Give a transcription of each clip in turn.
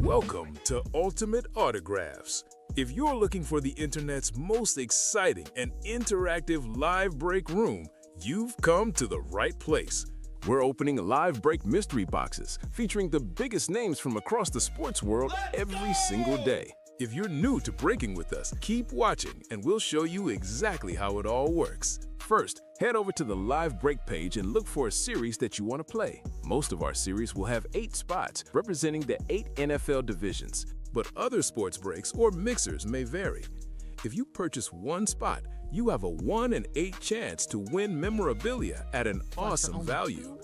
Welcome to Ultimate Autographs. If you're looking for the internet's most exciting and interactive live break room, you've come to the right place. We're opening live break mystery boxes featuring the biggest names from across the sports world every single day. If you're new to breaking with us, keep watching and we'll show you exactly how it all works. First, head over to the live break page and look for a series that you want to play. Most of our series will have 8 spots representing the 8 NFL divisions, but other sports breaks or mixers may vary. If you purchase one spot, you have a 1 in 8 chance to win memorabilia at an awesome value.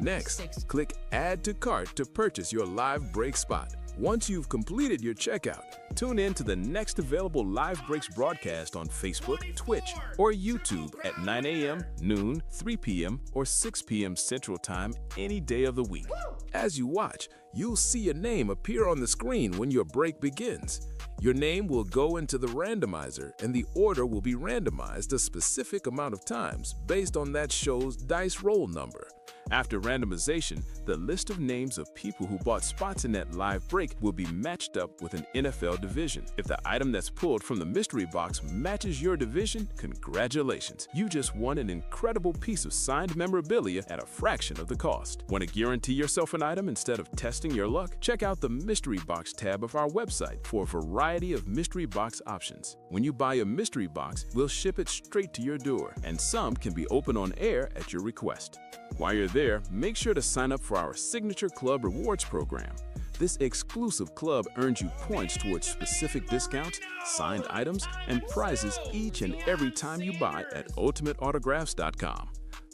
Next, click Add to Cart to purchase your live break spot. Once you've completed your checkout, tune in to the next available Live Breaks broadcast on Facebook, Twitch, or YouTube at 9 a.m., noon, 3 p.m., or 6 p.m. Central Time any day of the week. As you watch, you'll see your name appear on the screen when your break begins. Your name will go into the randomizer, and the order will be randomized a specific amount of times based on that show's dice roll number. After randomization, the list of names of people who bought spots in that live break will be matched up with an NFL division. If the item that's pulled from the mystery box matches your division, congratulations! You just won an incredible piece of signed memorabilia at a fraction of the cost. Want to guarantee yourself an item instead of testing your luck? Check out the mystery box tab of our website for a variety of mystery box options. When you buy a mystery box, we'll ship it straight to your door, and some can be opened on air at your request. While you're there, make sure to sign up for our Signature Club Rewards program. This exclusive club earns you points towards specific discounts, signed items, and prizes each and every time you buy at ultimateautographs.com.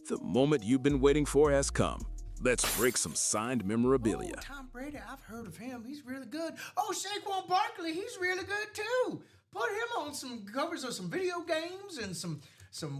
The moment you've been waiting for has come. Let's break some signed memorabilia. Oh, Tom Brady, I've heard of him. He's really good. Oh, Saquon Barkley, he's really good too. Put him on some covers of some video games and some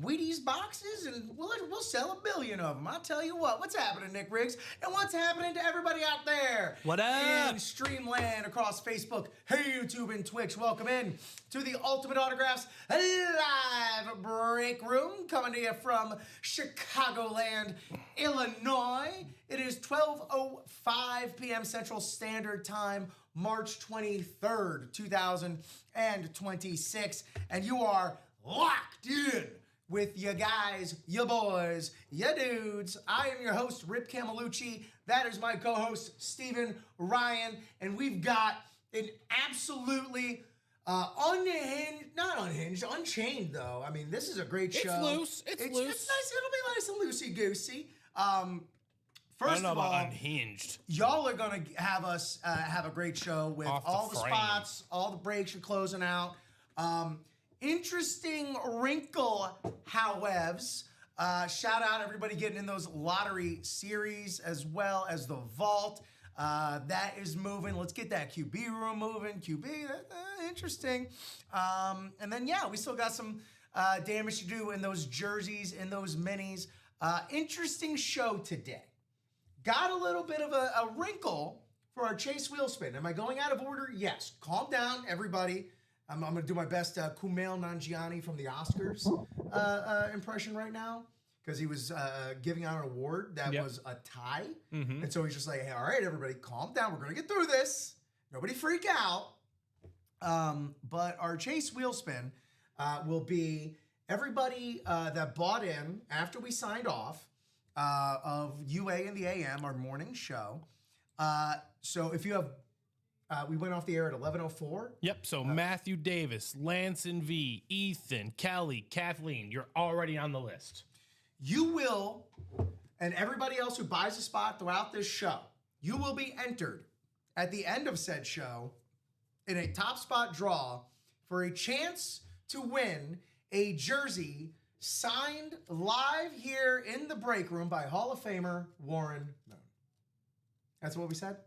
Wheaties boxes, and we'll sell 1 billion of them. I'll tell you what. What's happening, Nick Riggs? And what's happening to everybody out there? What up? In Streamland, across Facebook, hey, YouTube, and Twitch. Welcome in to the Ultimate Autographs Live Break Room, coming to you from Chicagoland, Illinois. It is 12:05 p.m. Central Standard Time, March 23rd, 2026, and you are locked in with you guys, you boys, you dudes. I am your host, Rip Camelucci. That is my co-host, Steven Ryan. And we've got an absolutely unchained though. I mean, this is a great show. It's loose. It's loose. It's nice. It'll be nice and loosey-goosey. First of all, unhinged. Y'all are going to have us have a great show with all the spots, all the breaks you're closing out. Interesting wrinkle, however. Shout out everybody getting in those lottery series as well as the vault. That is moving. Let's get that QB room moving. Interesting. And then, yeah, we still got some damage to do in those jerseys, in those minis. Interesting show today. Got a little bit of a wrinkle for our Chase wheel spin. Am I going out of order? Yes. Calm down, everybody. I'm going to do my best Kumail Nanjiani from the Oscars impression right now, because he was giving out an award that was a tie. Mm-hmm. And so he's just like, hey, all right, everybody, calm down. We're going to get through this. Nobody freak out. But our Chase wheel spin will be everybody that bought in after we signed off of UA and the AM, our morning show. So if you have... we went off the air at 11:04. Yep, so Matthew Davis, Lanson V, Ethan, Kelly, Kathleen, you're already on the list. You will, and everybody else who buys a spot throughout this show, you will be entered at the end of said show in a top spot draw for a chance to win a jersey signed live here in the break room by Hall of Famer Warren Moon. That's what we said?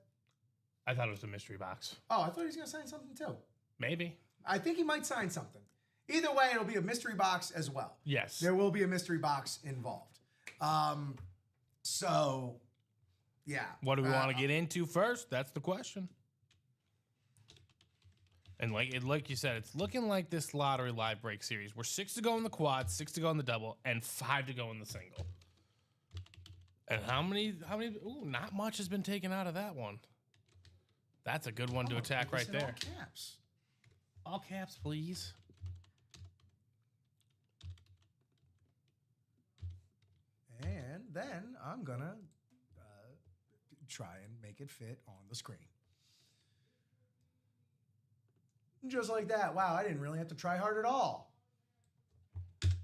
I thought it was a mystery box. Oh, I thought he was going to sign something too. Maybe. I think he might sign something. Either way, it'll be a mystery box as well. Yes. There will be a mystery box involved. So, yeah. What do we want to get into first? That's the question. And like you said, it's looking like this lottery live break series. We're 6 to go in the quad, 6 to go in the double, and 5 to go in the single. And how many? Ooh, not much has been taken out of that one. That's a good one to attack right there. All caps. All caps, please. And then I'm going to try and make it fit on the screen. Just like that. Wow, I didn't really have to try hard at all.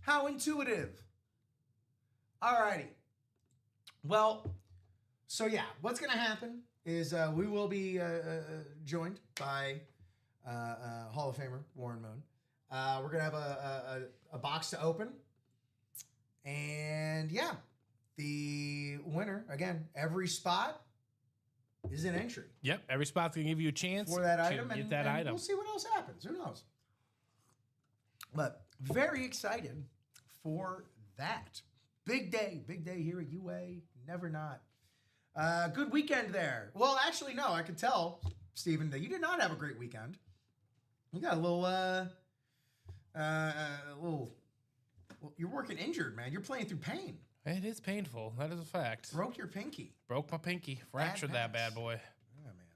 How intuitive. All righty. Well, so yeah, what's going to happen is we will be joined by Hall of Famer Warren Moon. We're going to have a box to open. And yeah, the winner, again, every spot is an entry. Yep, every spot's going to give you a chance for that to item. get And that item. We'll see what else happens. Who knows? But very excited for that. Big day here at UA. Never not. Good weekend there. Well, actually, no, I could tell, Steven, that you did not have a great weekend. You got a little, you're working injured, man. You're playing through pain. It is painful. That is a fact. Broke your pinky. Broke my pinky. Fractured that bad boy. Yeah, man.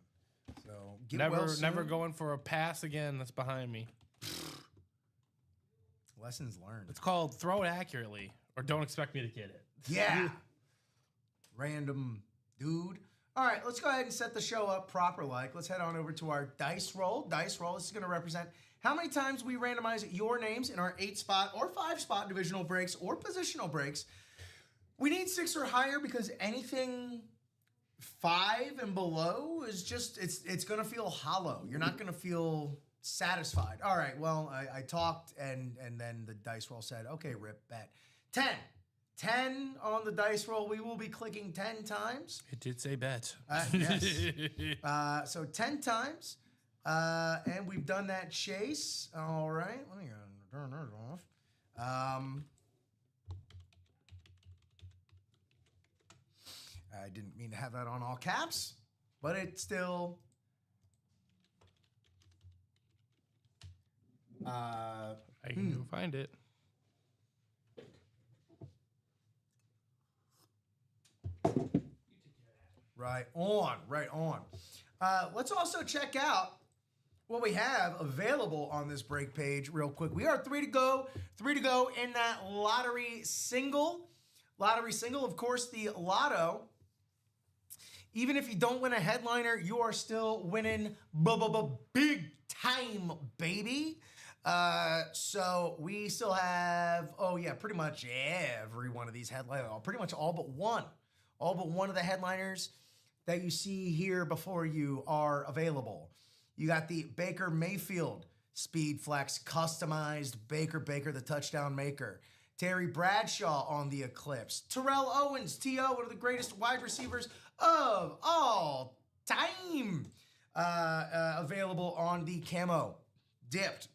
So get well soon. Never going for a pass again. That's behind me. Lessons learned. It's called throw it accurately or don't expect me to get it. Yeah. Random dude. All right, let's go ahead and set the show up proper like. Let's head on over to our dice roll. Dice roll, this is going to represent how many times we randomize your names in our 8-spot or 5-spot divisional breaks or positional breaks. We need 6 or higher because anything 5 and below is just, it's going to feel hollow. You're not going to feel satisfied. All right, well, I talked and then the dice roll said, okay, Rip, bet. 10. 10 on the dice roll. We will be clicking 10 times. It did say bet. Yes. So 10 times. And we've done that chase. All right. Let me turn those off. I didn't mean to have that on all caps, but it still... I can go find it. Right on. Let's also check out what we have available on this break page real quick. We are 3 to go in that lottery single. Of course, the lotto. Even if you don't win a headliner, you are still winning big time, baby. So we still have, pretty much every one of these headliners, pretty much all but one of the headliners that you see here before you are available. You got the Baker Mayfield Speed Flex customized Baker the touchdown maker. Terry Bradshaw on the Eclipse. Terrell Owens, T.O., one of the greatest wide receivers of all time. Available on the camo. Dipped.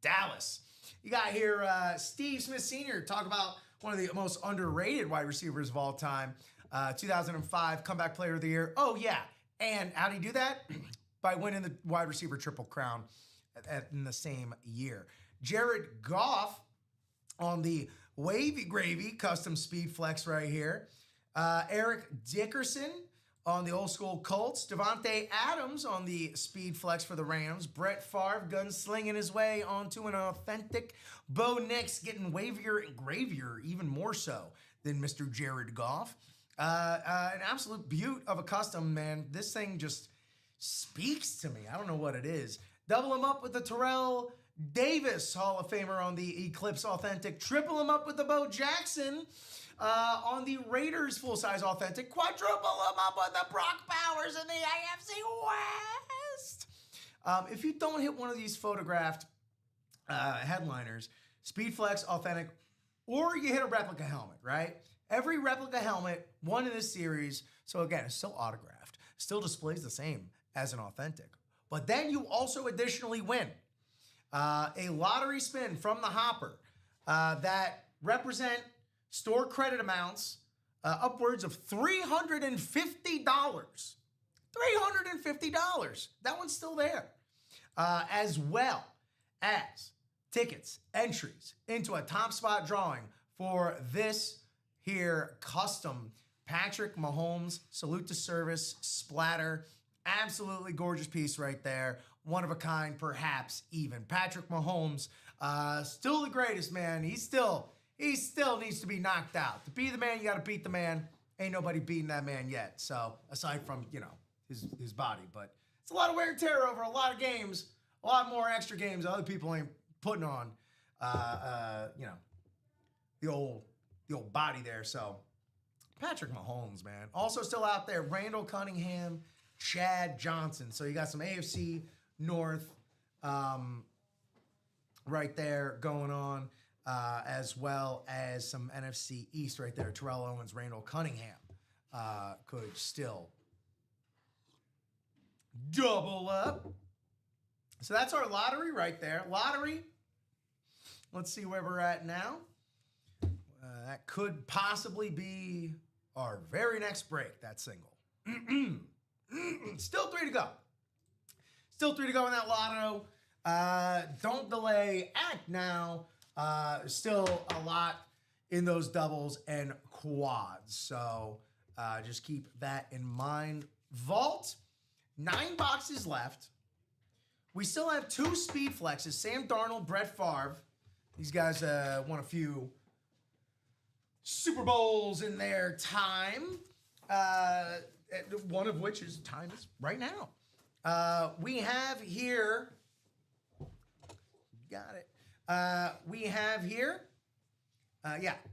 Dallas. You got here Steve Smith Sr. talk about one of the most underrated wide receivers of all time. 2005 Comeback Player of the Year. Oh, yeah. And how do you do that? By winning the wide receiver triple crown in the same year. Jared Goff on the Wavy Gravy custom speed flex right here. Eric Dickerson on the old school Colts. Devontae Adams on the speed flex for the Rams. Brett Favre gunslinging his way onto an authentic. Bo Nix getting wavier and gravier, even more so than Mr. Jared Goff. An absolute beaut of a custom, man. This thing just speaks to me. I don't know what it is. Double him up with the Terrell Davis Hall of Famer on the Eclipse Authentic. Triple him up with the Bo Jackson on the Raiders full-size Authentic. Quadruple him up with the Brock Bowers in the AFC West. If you don't hit one of these photographed headliners, Speedflex Authentic, or you hit a replica helmet, right? Every replica helmet, one in this series, so again, it's still autographed, still displays the same as an authentic. But then you also additionally win a lottery spin from the hopper that represent store credit amounts upwards of $350. $350. That one's still there. As well as tickets, entries into a top spot drawing for this here custom Patrick Mahomes Salute to Service Splatter Absolutely gorgeous piece right there. One of a kind, perhaps even. Patrick Mahomes, still the greatest, man. He still needs to be knocked out. To be the man, you got to beat the man. Ain't nobody beating that man yet. So aside from, his body, but it's a lot of wear and tear over a lot of games, a lot more extra games other people ain't putting on, the old body there. So Patrick Mahomes, man. Also still out there, Randall Cunningham, Chad Johnson. So you got some AFC North right there going on, as well as some NFC East right there. Terrell Owens, Randall Cunningham could still double up. So that's our lottery right there. Lottery. Let's see where we're at now. That could possibly be our very next break, that single. Still 3 to go. Still 3 to go in that lotto. Don't delay. Act now. Still a lot in those doubles and quads. So just keep that in mind. Vault, 9 boxes left. We still have 2 speed flexes. Sam Darnold, Brett Favre. These guys won a few Super Bowls in their time. One of which is right now. We have here, got it. We have here,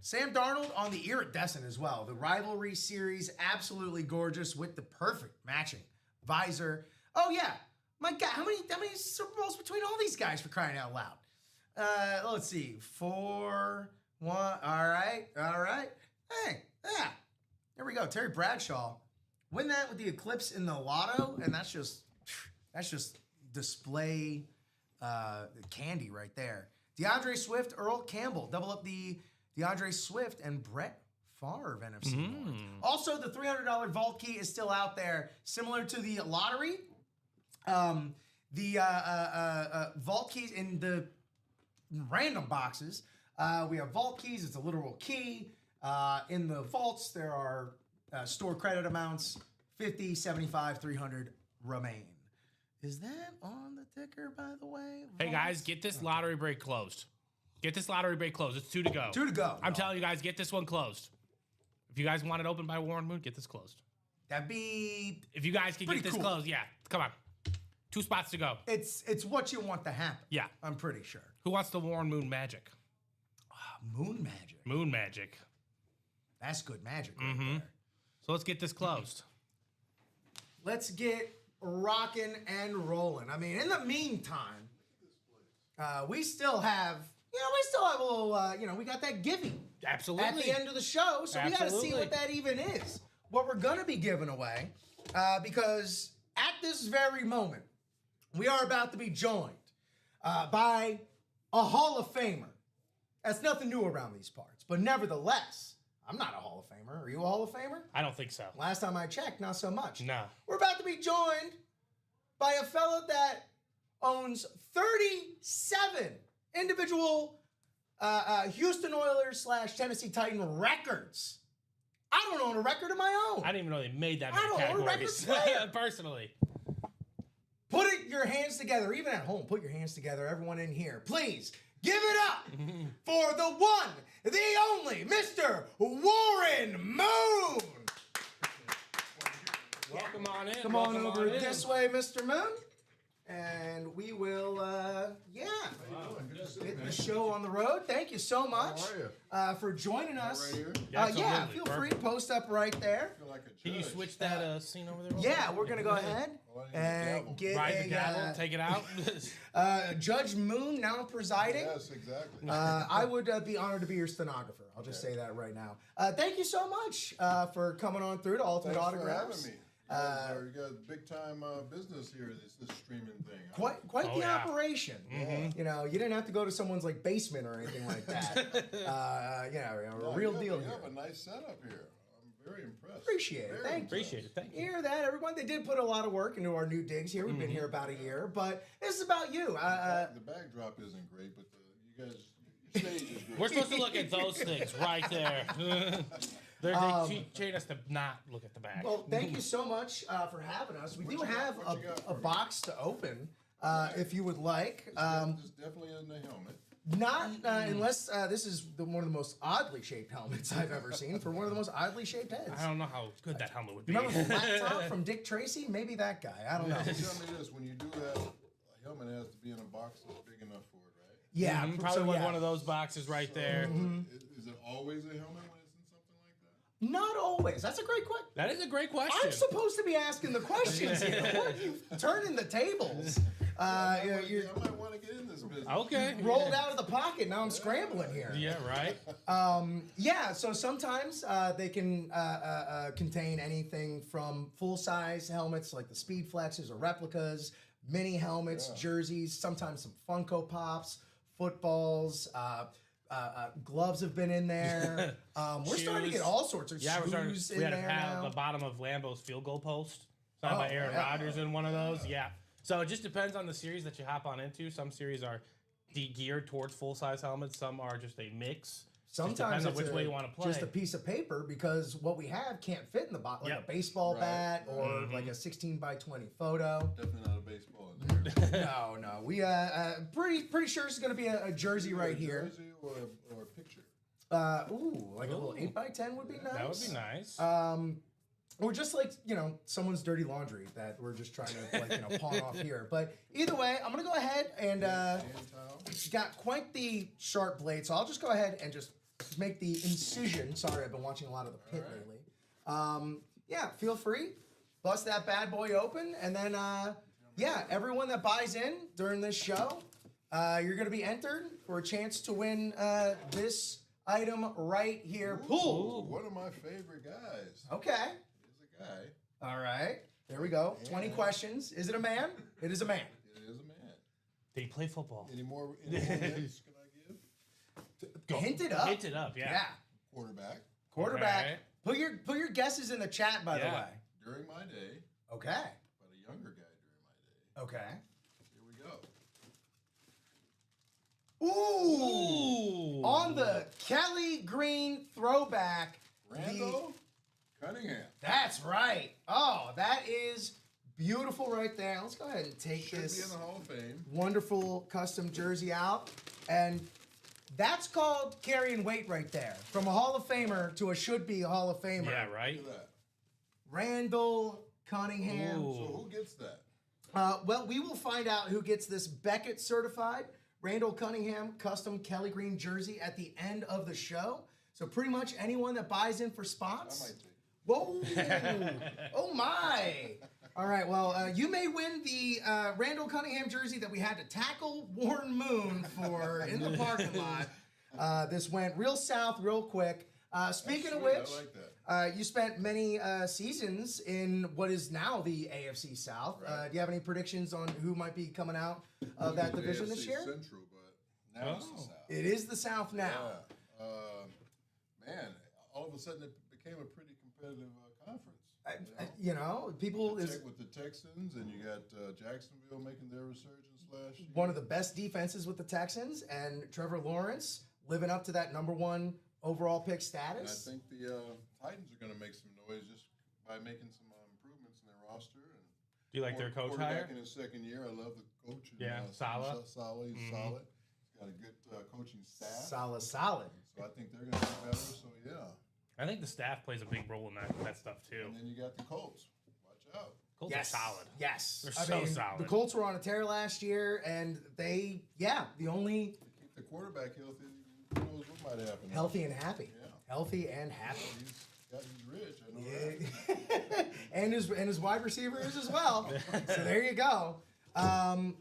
Sam Darnold on the iridescent as well. The rivalry series, absolutely gorgeous with the perfect matching visor. Oh yeah, my God, how many Super Bowls between all these guys, for crying out loud? Let's see, 4, 1. All right. Hey, yeah, there we go. Terry Bradshaw. Win that with the eclipse in the lotto, and that's just display candy right there. DeAndre Swift, Earl Campbell, double up the DeAndre Swift and Brett Favre NFC North. Also, the $300 vault key is still out there, similar to the lottery. The vault keys in the random boxes. We have vault keys. It's a literal key. In the vaults, there are store credit amounts, 50, 75, 300 remain. Is that on the ticker, by the way? Hey, guys, get this lottery break closed. Get this lottery break closed. It's 2 to go. 2 to go. I'm telling you guys, get this one closed. If you guys want it open by Warren Moon, get this closed. That'd be If you guys can get this closed, yeah. Come on. 2 spots to go. It's what you want to happen. Yeah. I'm pretty sure. Who wants the Warren Moon magic? Moon magic. Moon magic. That's good magic right there. So let's get this closed. Let's get rocking and rolling. I mean, in the meantime, we still have a little, we got that giving. Absolutely. At the end of the show, so we got to see what that even is. What we're going to be giving away, because at this very moment, we are about to be joined by a Hall of Famer. That's nothing new around these parts, but nevertheless, I'm not a Hall of Famer. Are you a Hall of Famer? I don't think so. Last time I checked, not so much. No. We're about to be joined by a fella that owns 37 individual Houston Oilers / Tennessee Titan records. I don't own a record of my own. I didn't even know they made that many I don't own a record categories. player. Personally. Put your hands together, even at home. Put your hands together, everyone in here. Please give it up for the one, the only, Mr. Warren Moon. Welcome on in. Come on over this way, Mr. Moon. And we will, get the show on the road. Thank you so much for joining us. Right here? Yeah, feel free to post up right there. I feel like a Can you judge. switch that scene over there? Yeah, we're going to go ahead and get Ride the gavel, take it out. Judge Moon now presiding. Yes, exactly. I would be honored to be your stenographer. I'll just say that right now. Thank you so much for coming on through to Ultimate Thanks Autographs. for having me. You got big time business here. This streaming thing. Quite the yeah. operation. You know, you didn't have to go to someone's like basement or anything like that. A real deal You here. have a nice setup here. I'm very impressed. Appreciate it. Very Thank you. Appreciate it. Thank You you. hear that, everyone? They did put a lot of work into our new digs here. We've been here about a year, but this is about you. The backdrop isn't great, but you guys. stage is great. We're supposed to look at those things right there. They train us to not look at the back. Well, thank you so much for having us. We do have a box to open if you would like. There's definitely in the helmet. Not unless this is one of the most oddly shaped helmets I've ever seen for one of the most oddly shaped heads. I don't know how good that helmet would be. Remember Flat Top from Dick Tracy? Maybe that guy. I don't know. Tell me this: when you do that, a helmet has to be in a box that's big enough for it, right? Yeah, probably one of those boxes right there. Is it always a helmet when it's in something like that? Not always. That's a great question. That is a great question. I'm supposed to be asking the questions here. What are you turning the tables? I might want to get in this business. Okay. Rolled out of the pocket. Now I'm scrambling here. Yeah, right. Yeah, so sometimes they can contain anything from full-size helmets like the Speed Flexes or replicas, mini helmets, jerseys, sometimes some Funko Pops, footballs, gloves have been in there. We're starting to get all sorts of shoes in there now. We had the bottom of Lambeau's field goal post signed by Aaron Rodgers in one of those. Yeah. So it just depends on the series that you hop on into. Some series are geared towards full-size helmets. Some are just a mix. Sometimes it's which way you want to play. Just a piece of paper because what we have can't fit in the box, like a baseball bat or like a 16 by 20 photo. Definitely not a baseball in there. No. We pretty sure it's going to be a jersey right here. Jersey or a picture. Like a little 8 by 10 would be nice. That would be nice. Or just like, someone's dirty laundry that we're just trying to pawn off here. But either way, I'm going to go ahead and got quite the sharp blade. So I'll just go ahead and just make the incision. Sorry, I've been watching a lot of the Pit lately. Yeah, feel free. Bust that bad boy open. And then, everyone that buys in during this show, you're going to be entered for a chance to win this item right here. Pull. One of my favorite guys. Okay. He's a guy. All right. There we go. 20 questions. Is it a man? It is a man. It is a man. Did he play football? Any more hints can I give? Hint it up. Hint it up, yeah. Quarterback. Put your guesses in the chat, by the way. During my day. Okay. But a younger guy during my day. Okay. Here we go. Ooh. On the Kelly Green throwback. Randall Cunningham. That's right. Oh, that is beautiful right there. Let's go ahead and take this. Should be in the Hall of Fame. Wonderful custom jersey out. And that's called carrying weight right there. From a Hall of Famer to a should-be Hall of Famer. Yeah, right? Look at that. Randall Cunningham. Ooh. So who gets that? Well, we will find out who gets this Beckett certified Randall Cunningham custom Kelly Green jersey at the end of the show. So pretty much anyone that buys in for spots. I might take it. Whoa! Oh my! All right. Well, you may win the Randall Cunningham jersey that we had to tackle Warren Moon for in the parking lot. This went real south, real quick. Speaking of which, I like that. you spent many seasons in what is now the AFC South. Right. Do you have any predictions on who might be coming out of that division this year? Central, but now it's the South. It is the South now. Yeah. Man, all of a sudden it became a pretty competitive conference. People with is the Texans, and you got Jacksonville making their resurgence last year. one of the best defenses with the Texans, and Trevor Lawrence living up to that #1 overall pick status. And I think the Titans are going to make some noise just by making some improvements in their roster. And Do you like their coach hire? In his second year, I love the coach. And, Yeah, Saleh. He's solid. He's got a good coaching staff. Solid. So I think they're going to be better. So yeah. I think the staff plays a big role in that stuff too. And then you got the Colts. Watch out. Colts are solid. Yes. They're so solid. The Colts were on a tear last year, and the only Keep the quarterback healthy. Who knows what might happen? healthy and happy. Yeah. Healthy and happy. He's rich. I know that. and his wide receiver is as well. So there you go. All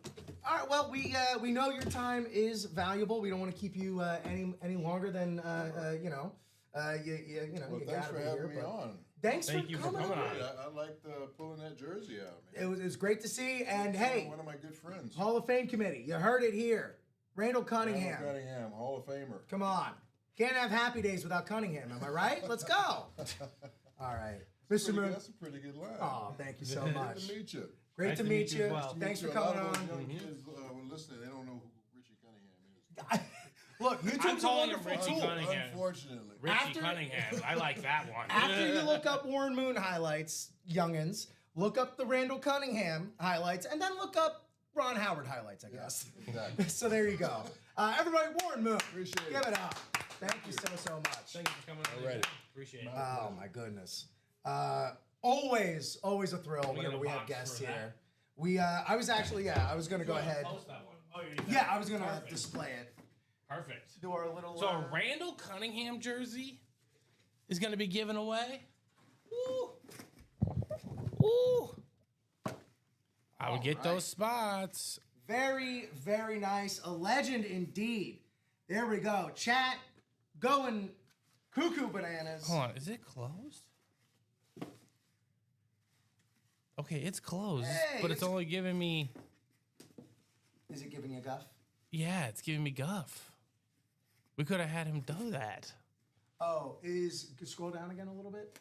right. Well, we know your time is valuable. We don't want to keep you any longer than you Thanks gotta for be having here. me on. Thank you for coming on. I liked pulling that jersey out, man. It was great to see. And hey, One of my good friends. Hall of Fame committee, you heard it here. Randall Cunningham. Randall Cunningham, Hall of Famer. Come on. Can't have happy days without Cunningham. Am I right? Let's go. All right. Mr. Moon. That's a pretty good line. Oh, thank you so much. Good to meet you. Great Nice to to meet meet you you. as well. Thanks for A coming lot of on. those young kids were listening. They don't know who Richie Cunningham is. Look, I'm YouTube's a calling him wonderful Richie tool. Cunningham. Unfortunately. Richie After- Cunningham. I like that one. After you look up Warren Moon highlights, youngins, look up the Randall Cunningham highlights, and then look up Ron Howard highlights, I guess. Exactly. So there you go. Everybody, Warren Moon. Appreciate Give it. it up. Thank you so much. Thank you for coming on. Alrighty. Appreciate it. Oh my goodness. Always a thrill get whenever a we have box guests for that? here. I was gonna go ahead. Post that one. Oh, Yeah, I was gonna Perfect. display it. Perfect. Do our little. So a Randall Cunningham jersey is going to be given away. Woo! Woo! I would get right. those spots. Very, very nice. A legend indeed. There we go. Chat going cuckoo bananas. Hold on, is it closed? Okay, it's closed, Hey, but it's it's- only giving me. Is it giving you guff? Yeah, it's giving me guff. We could have had him do that. Oh, scroll down again a little bit?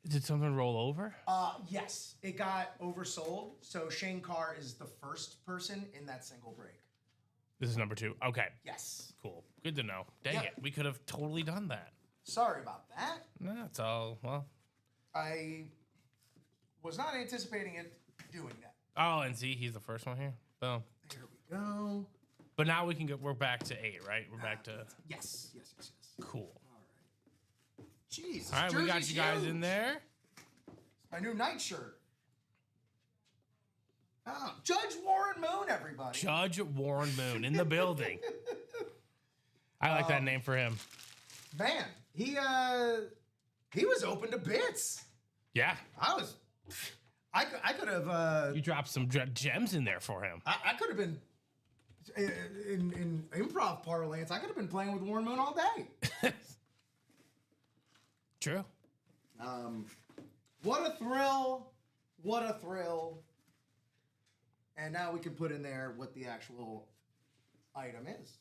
Did something roll over? Yes. It got oversold. So Shane Carr is the first person in that single break. This is number 2. Okay, Yes. cool. Good to know. Dang Yep. it, we could have totally done that. Sorry about that. No, it's all well. I was not anticipating it doing that. Oh, and see, he's the first one here. Boom. There we go. But now we can go. We're back to 8, right? We're back to Yes. cool. All right. Jesus. All right, we got jersey's you guys huge. in there. My new night shirt. Oh, Judge Warren Moon, everybody. Judge Warren Moon in the building. I like that name for him. Man, he was open to bits. Yeah, I could have you dropped some gems in there for him. I could have been in improv parlance. I could have been playing with Warren Moon all day. True. What a thrill! What a thrill! And now we can put in there what the actual item is.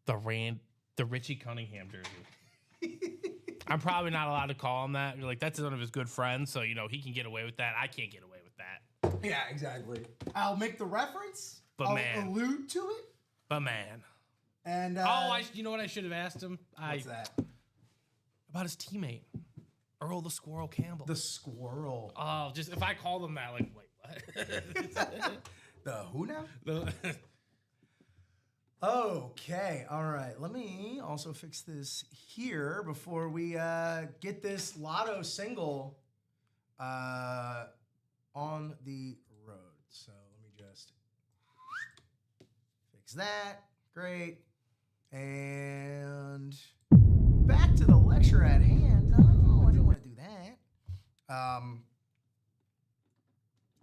The Richie Cunningham jersey. I'm probably not allowed to call him that. You're like, that's one of his good friends, so he can get away with that. I can't get away with that. Yeah, exactly. I'll make the reference. But I'll man. allude to it. But man, And you know what I should have asked him? what's that? About his teammate, Earl the Squirrel Campbell. The squirrel. Oh, just if I called him that, like, wait, what? The who now? The- Okay, all right. Let me also fix this here before we get this lotto single on the road. So let me just fix that. Great. And back to the lecture at hand. Oh, I didn't want to do that.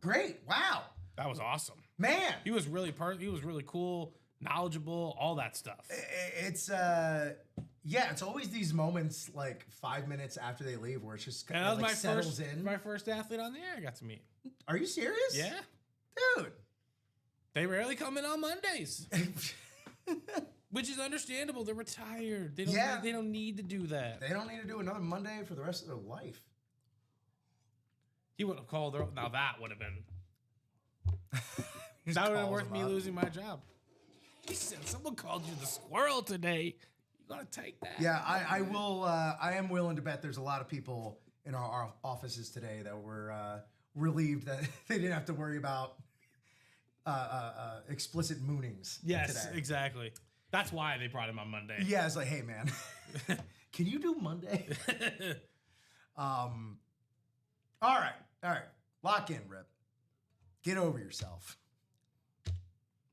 Great. Wow. that was awesome. Man. He was really cool, knowledgeable, all that stuff. It's it's always these moments like 5 minutes after they leave where it's just And that was like settles in. my first athlete on the air I got to meet. Are you serious? Yeah. Dude. They rarely come in on Mondays. Which is understandable. They're retired. They don't need to do that. They don't need to do another Monday for the rest of their life. He would have called her. Now that would have been. That would have been calls worth him me up. losing my job. He said, "Someone called you the squirrel today. You gotta take that." Yeah, I will. I am willing to bet there's a lot of people in our offices today that were relieved that they didn't have to worry about explicit moonings. Yes, today. exactly. That's why they brought him on Monday. Yeah, it's like, hey man, can you do Monday? All right, lock in, Rip. Get over yourself.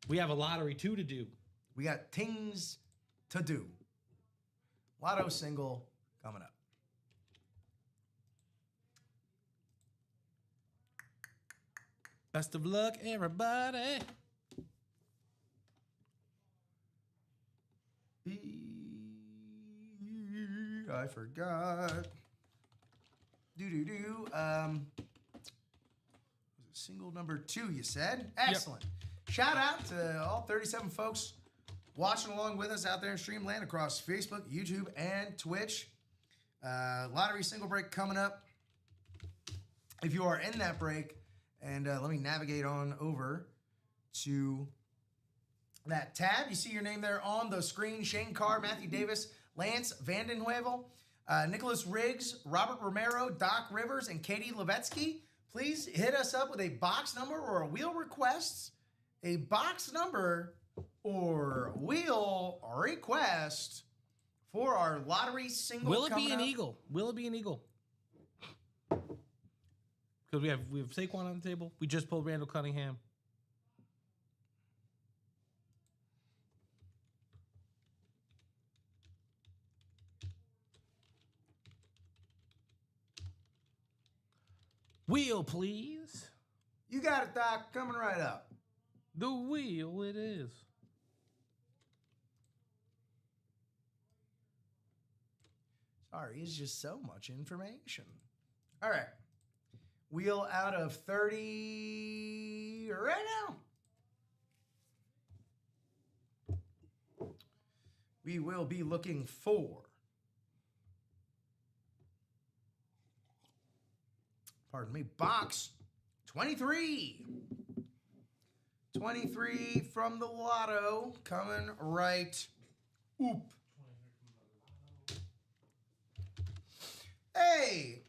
We have a lottery too to do. We got things to do. Lotto single coming up. Best of luck, everybody. I forgot. Single number 2, you said? Excellent. Shout out to all 37 folks watching along with us out there in Streamland across Facebook, YouTube, and Twitch. Lottery single break coming up. If you are in that break, and let me navigate on over to that tab. You see your name there on the screen. Shane Carr, Matthew Davis, Lance Vandenheuvel, Nicholas Riggs, Robert Romero, Doc Rivers, and Katie Levetsky. Please hit us up with a box number or a wheel request. A box number or wheel request for our lottery single. Will it be an eagle? Will it be an eagle? Because we have Saquon on the table. We just pulled Randall Cunningham. Wheel, please. You got it, Doc. Coming right up. The wheel it is. Sorry, it's just so much information. All right. Wheel out of 30 right now. We will be looking for, pardon me, box 23. 23 from the lotto, coming right. Oop. Hey,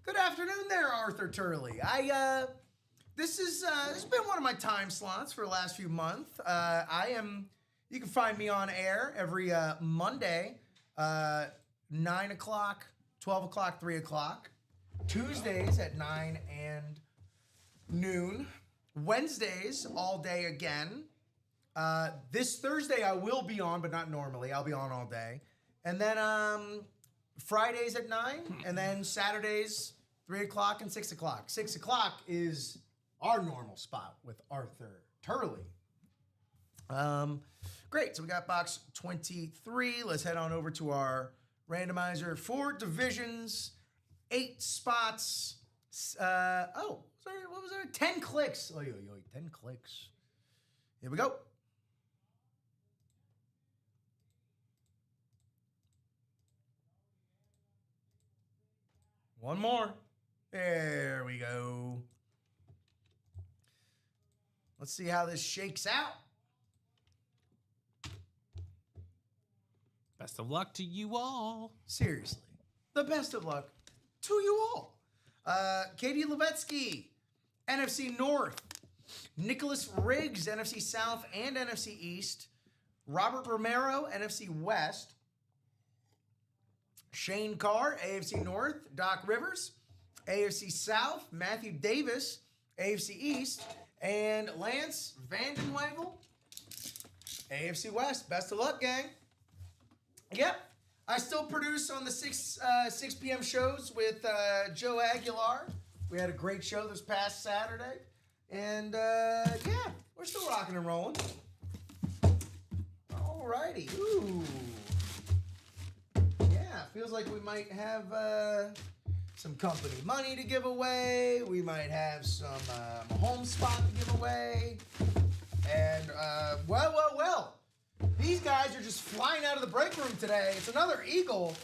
good afternoon there, Arthur Turley. This has been one of my time slots for the last few months. You can find me on air every Monday, 9 o'clock, 12 o'clock, 3 o'clock. Tuesdays at 9 and noon. Wednesdays all day again. This Thursday I will be on, but not normally. I'll be on all day. And then Fridays at 9, and then Saturdays 3 o'clock and 6 o'clock. 6 o'clock is our normal spot with Arthur Turley. Great, so we got box 23. Let's head on over to our randomizer. 4 divisions, 8 spots. What was there? 10 clicks. 10 clicks. Here we go. One more. There we go. Let's see how this shakes out. Best of luck to you all. Seriously. The best of luck to you all. Katie Levetsky, NFC North. Nicholas Riggs, NFC South and NFC East. Robert Romero, NFC West. Shane Carr, AFC North. Doc Rivers, AFC South. Matthew Davis, AFC East. And Lance Vandenheuvel, AFC West. Best of luck, gang. Yep. I still produce on the 6 p.m. shows with Joe Aguilar. We had a great show this past Saturday. And, yeah, we're still rocking and rolling. All righty. Ooh. Yeah, feels like we might have some company money to give away. We might have some Mahomes spot to give away. And, well. These guys are just flying out of the break room today. It's another Eagle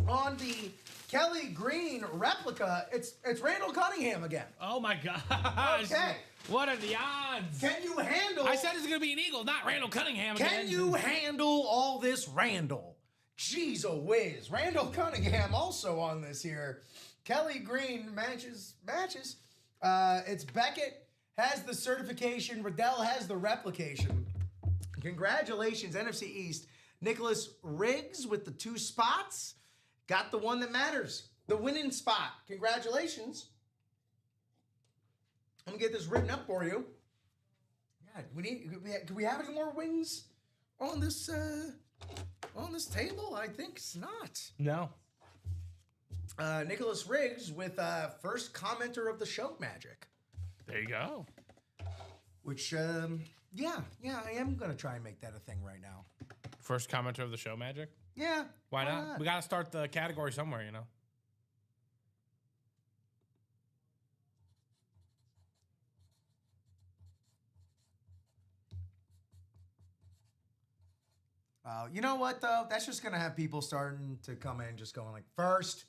on the Kelly Green replica. It's Randall Cunningham again. Oh my gosh. Okay. What are the odds? Can you handle... I said it's going to be an Eagle, not Randall Cunningham again. Can you handle all this Randall? Jeez oh whiz. Randall Cunningham also on this here. Kelly Green matches. It's Beckett has the certification. Riddell has the replication. Congratulations, NFC East. Nicholas Riggs with the 2 spots. Got the one that matters. The winning spot. Congratulations. I'm going to get this written up for you. God, do we have any more wings on this table? I think it's not. No. Nicholas Riggs with first commenter of the show magic. There you go. Which, yeah, I am going to try and make that a thing right now. First commenter of the show magic? Yeah. Why not? We got to start the category somewhere, you know? You know what, though? That's just going to have people starting to come in just going like, first.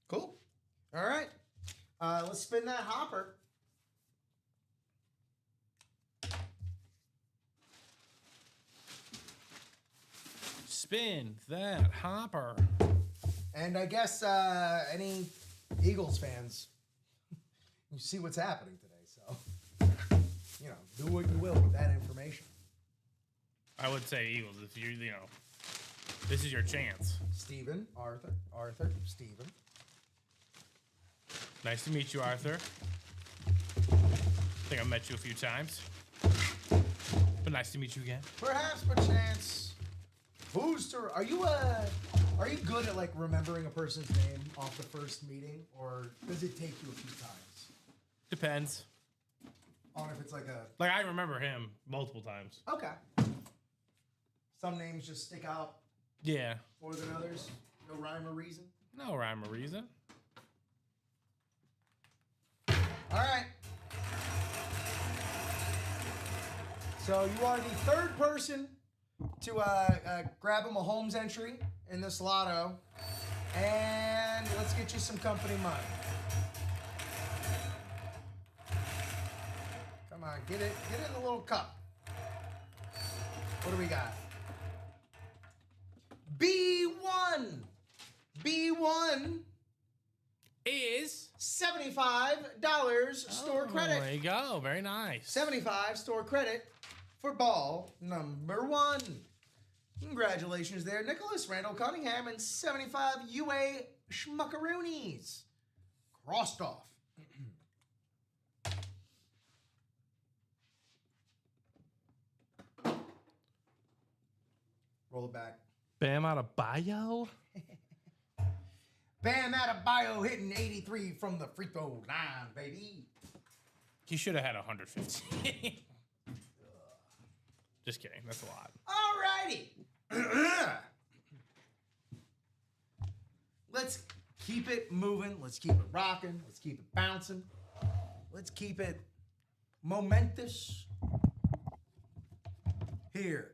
Cool. All right. Let's spin that hopper. Spin that hopper. And I guess any Eagles fans, you see what's happening today. So, do what you will with that information. I would say Eagles if this is your chance. Steven, Arthur, Steven. Nice to meet you, Arthur. I think I've met you a few times. But nice to meet you again. Perhaps, perchance. Are you good at like remembering a person's name off the first meeting, or does it take you a few times? Depends. On if it's like I remember him multiple times. Okay. Some names just stick out. Yeah. More than others. No rhyme or reason. No rhyme or reason. All right. So you are the third person to grab a Mahomes entry in this lotto, and let's get you some company money. Come on, get it in the little cup. What do we got? B1 Is $75 store credit. There you go. Very nice. 75 store credit for ball number 1. Congratulations there, Nicholas Randall Cunningham, and 75 UA Schmuckaroonies. Crossed off. Roll it back. Bam out of bio. Bam Adebayo hitting 83 from the free throw line, baby. He should have had 115. Just kidding. That's a lot. Alrighty. Let's keep it moving. Let's keep it rocking. Let's keep it bouncing. Let's keep it momentous here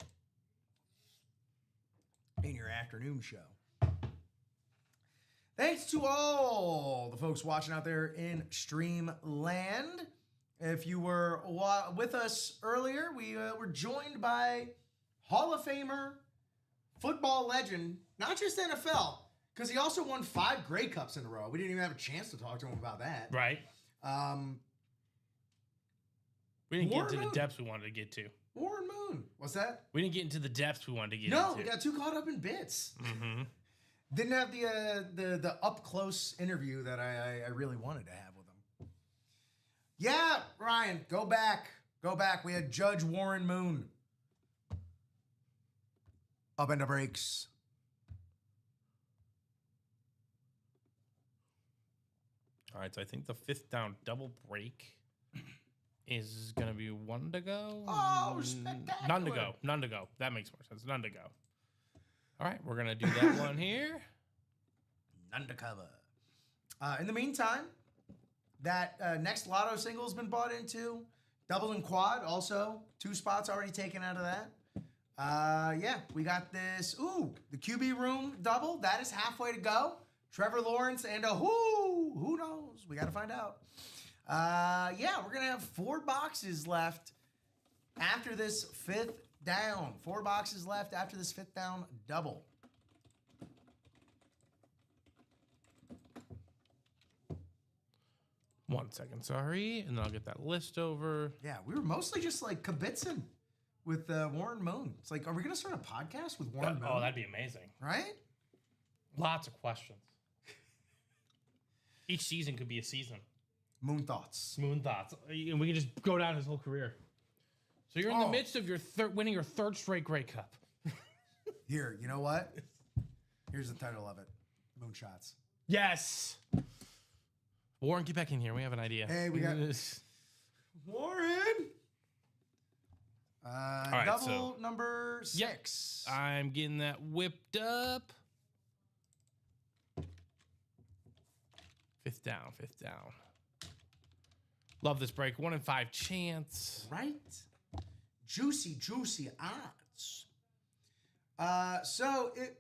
in your afternoon show. Thanks to all the folks watching out there in Streamland. If you were with us earlier, we were joined by Hall of Famer, football legend, not just NFL, because he also won 5 Grey Cups in a row. We didn't even have a chance to talk to him about that. Right. We didn't get into the depths we wanted to get to. Warren Moon. What's that? We didn't get into the depths we wanted to get into. No, we got too caught up in bits. Mm-hmm. Didn't have the up close interview that I really wanted to have with him. Yeah, Ryan, go back. We had Judge Warren Moon up in the breaks. All right, so I think the 5th down double break is going to be 1 to go. Oh, spectacular. None to go. That makes more sense. None to go. All right, we're going to do that one here. None to cover. In the meantime, that next lotto single has been bought into. Double and quad also. 2 spots already taken out of that. Yeah, we got this. Ooh, the QB room double. That is halfway to go. Trevor Lawrence and who knows? We got to find out. Yeah, we're going to have 4 boxes left after this 5th down. 4 boxes left after this 5th down double. One second, sorry. And then I'll get that list over. Yeah, we were mostly just like kibitzing with Warren Moon. It's like, are we going to start a podcast with Warren Moon? Oh, that'd be amazing. Right? Lots of questions. Each season could be a season. Moon thoughts. And we can just go down his whole career. So you're in the midst of your winning your 3rd straight Grey Cup. Here, you know what? Here's the title of it. Moonshots. Yes. Warren, get back in here. We have an idea. Hey, we got Warren. Right, double number 6. Yep. I'm getting that whipped up. 5th down. Love this break. 1 in 5 chance. Right? Juicy odds.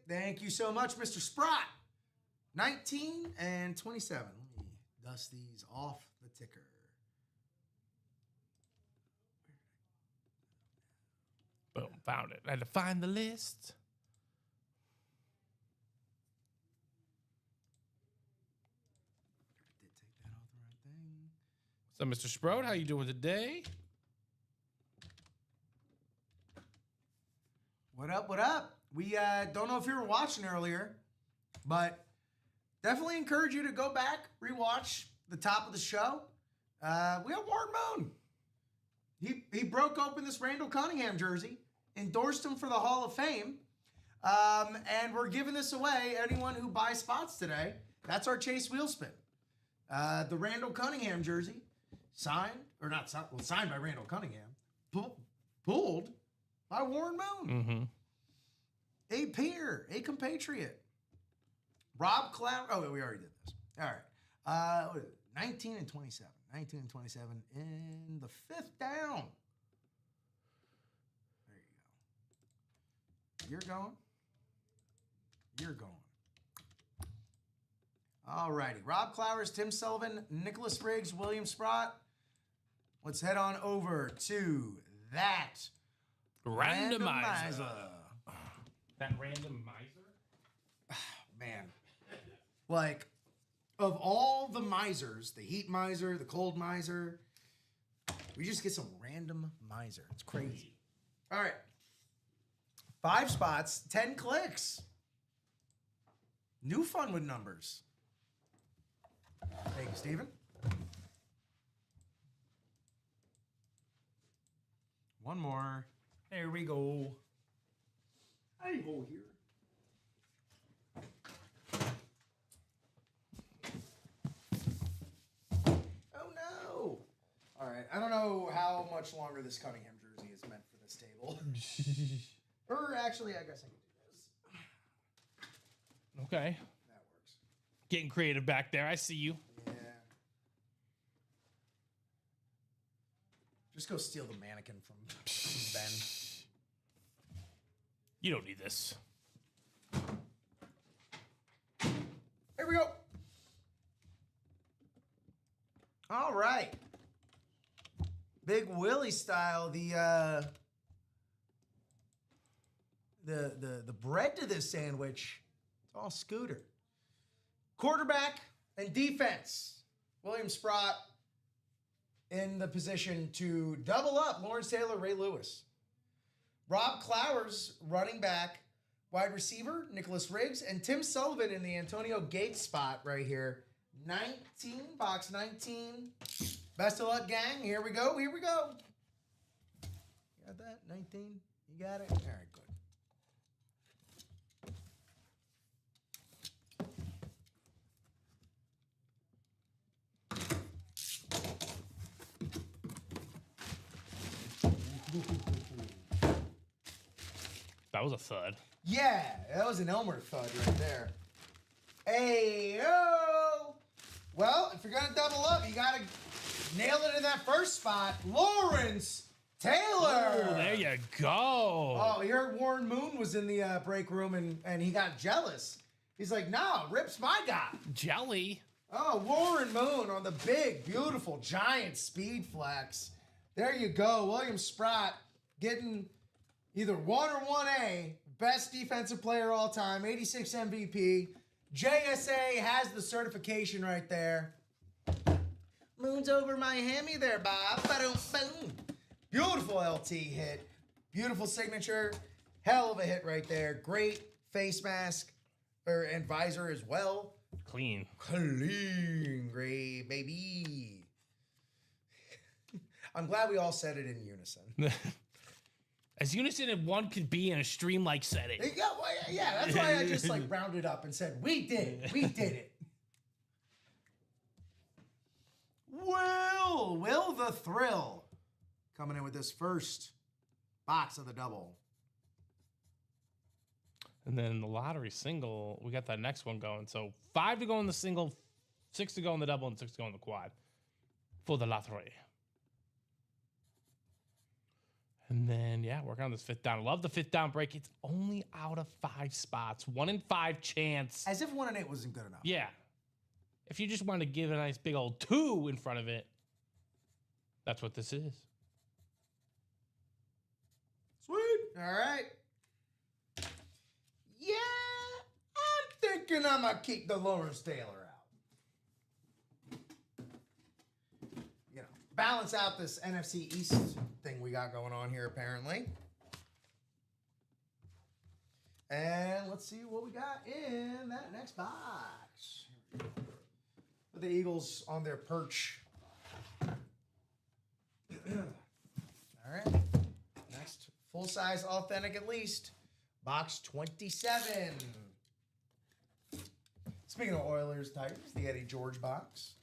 Thank you so much, Mr. Sprott, 19 and 27. Let me dust these off the ticker. Boom, found it. I had to find the list. Did take that off the right thing. So, Mr. Sprout, how you doing today? What up? What up? We don't know if you were watching earlier, but definitely encourage you to go back, rewatch the top of the show. We have Warren Moon. He broke open this Randall Cunningham jersey, endorsed him for the Hall of Fame, and we're giving this away. Anyone who buys spots today, that's our Chase Wheelspin. The Randall Cunningham jersey, signed by Randall Cunningham, pulled by Warren Moon. Mm-hmm. A peer, a compatriot. Rob Clown. Oh, we already did this. All right. What is it? 19 and 27. 19 and 27 in the fifth down. There you go. You're going. You're going. All righty. Rob Clowers, Tim Sullivan, Nicholas Riggs, William Sprott. Let's head on over to that randomizer. That randomizer? Man. Like, of all the misers, the heat miser, the cold miser, we just get some random miser. It's crazy. All right. 5 spots, 10 clicks. New fun with numbers. Thank you, Steven. One more. There we go. I go here. Oh no! All right, I don't know how much longer this Cunningham jersey is meant for this table. Or actually, I guess I can do this. Okay. That works. Getting creative back there. I see you. Yeah. Just go steal the mannequin from Ben. You don't need this. Here we go. All right. Big Willie style. The bread to this sandwich, it's all Scooter. Quarterback and defense. William Sprott in the position to double up Lawrence Taylor, Ray Lewis. Rob Clowers, running back, wide receiver, Nicholas Riggs, and Tim Sullivan in the Antonio Gates spot right here. 19, box 19. Best of luck, gang. Here we go. Here we go. You got that? 19? You got it? All right, good. That was a thud. Yeah, that was an Elmer thud right there. Hey-o! Well, if you're going to double up, you got to nail it in that first spot. Lawrence Taylor! Oh, there you go. Oh, you heard Warren Moon was in the break room and he got jealous. He's like, no, Rip's my guy. Jelly. Oh, Warren Moon on the big, beautiful, giant speed flex. There you go. William Sprott getting either 1 or 1A, best defensive player all time, 86 MVP. JSA has the certification right there. Moon's over my hammy there, Bob. Ba-dum, boom. Beautiful LT hit. Beautiful signature. Hell of a hit right there. Great face mask and visor as well. Clean. Clean, great, baby. I'm glad we all said it in unison. As unison as one could be in a stream-like setting. Yeah, that's why I just like rounded up and said, we did it. We did it. Will the Thrill coming in with this first box of the double. And then the lottery single, we got that next one going. So 5 to go in the single, 6 to go in the double, and 6 to go in the quad for the lottery. And then, yeah, working on this 5th down. Love the 5th down break. It's only out of 5 spots. 1 in 5 chance. As if 1 in 8 wasn't good enough. Yeah. If you just want to give a nice big old 2 in front of it, that's what this is. Sweet. All right. Yeah, I'm thinking I'm going to keep the Lawrence Taylor out. You know, balance out this NFC East thing we got going on here, apparently. And let's see what we got in that next box. With the Eagles on their perch. All right. Next, full-size authentic at least. Box 27. Speaking of Oilers, Tigers, the Eddie George box.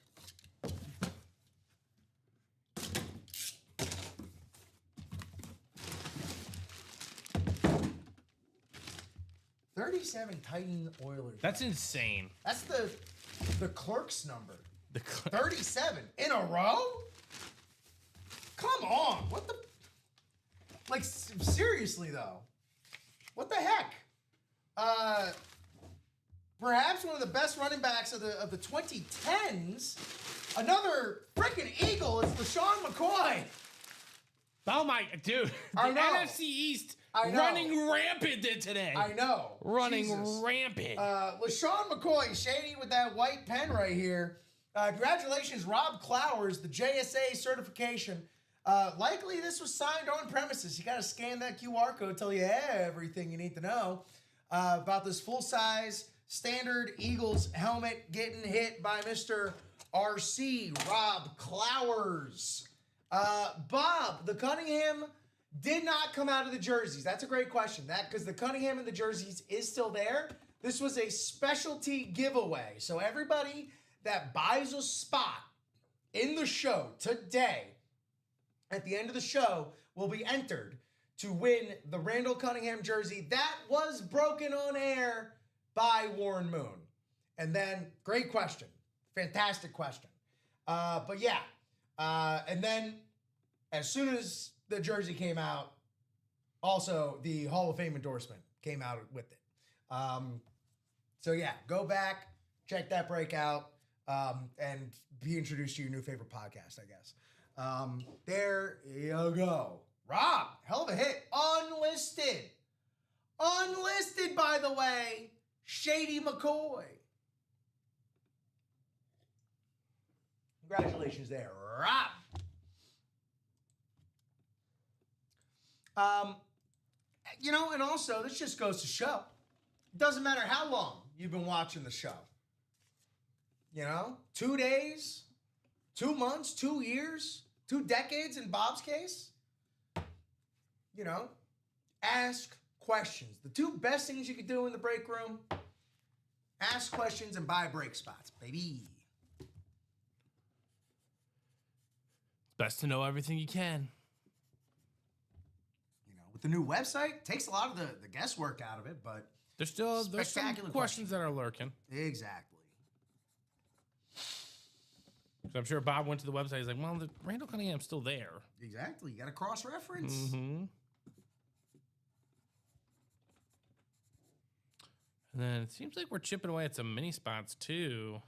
$37 Titan Oilers. That's insane. That's the clerk's number. The 37 in a row? Come on. What the? Like, seriously, though. What the heck? Perhaps one of the best running backs of the 2010s. Another freaking Eagle is LeSean McCoy. Oh, my, dude. I The know. NFC East I know. running rampant today. I know. Running Jesus. rampant. LeSean McCoy, shady with that white pen right here. Congratulations, Rob Clowers, the JSA certification. Likely this was signed on premises. You got to scan that QR code, tell you everything you need to know about this full-size standard Eagles helmet getting hit by Mr. RC, Rob Clowers. Bob, the Cunningham did not come out of the jerseys. That's a great question. Because the Cunningham in the jerseys is still there. This was a specialty giveaway. So everybody that buys a spot in the show today, at the end of the show, will be entered to win the Randall Cunningham jersey that was broken on air by Warren Moon. And then, great question. Fantastic question. But yeah. And then, as soon as the jersey came out, also the Hall of Fame endorsement came out with it. So yeah, go back, check that break out, and be introduced to your new favorite podcast, I guess. There you go. Rob, hell of a hit. Unlisted. Unlisted, by the way. Shady McCoy. Congratulations there, Rob. You know, and also, this just goes to show, it doesn't matter how long you've been watching the show. You know, 2 days, 2 months, 2 years, 2 decades in Bob's case. You know, ask questions. The 2 best things you could do in the break room, ask questions and buy break spots, baby. Best to know everything you can. You know, with the new website, takes a lot of the guesswork out of it, but There's some Spectacular questions that are lurking. exactly. So I'm sure Bob went to the website. He's like, well, the Randall Cunningham's still there. Exactly. You got to cross-reference. Mm-hmm. And then it seems like we're chipping away at some mini spots, too.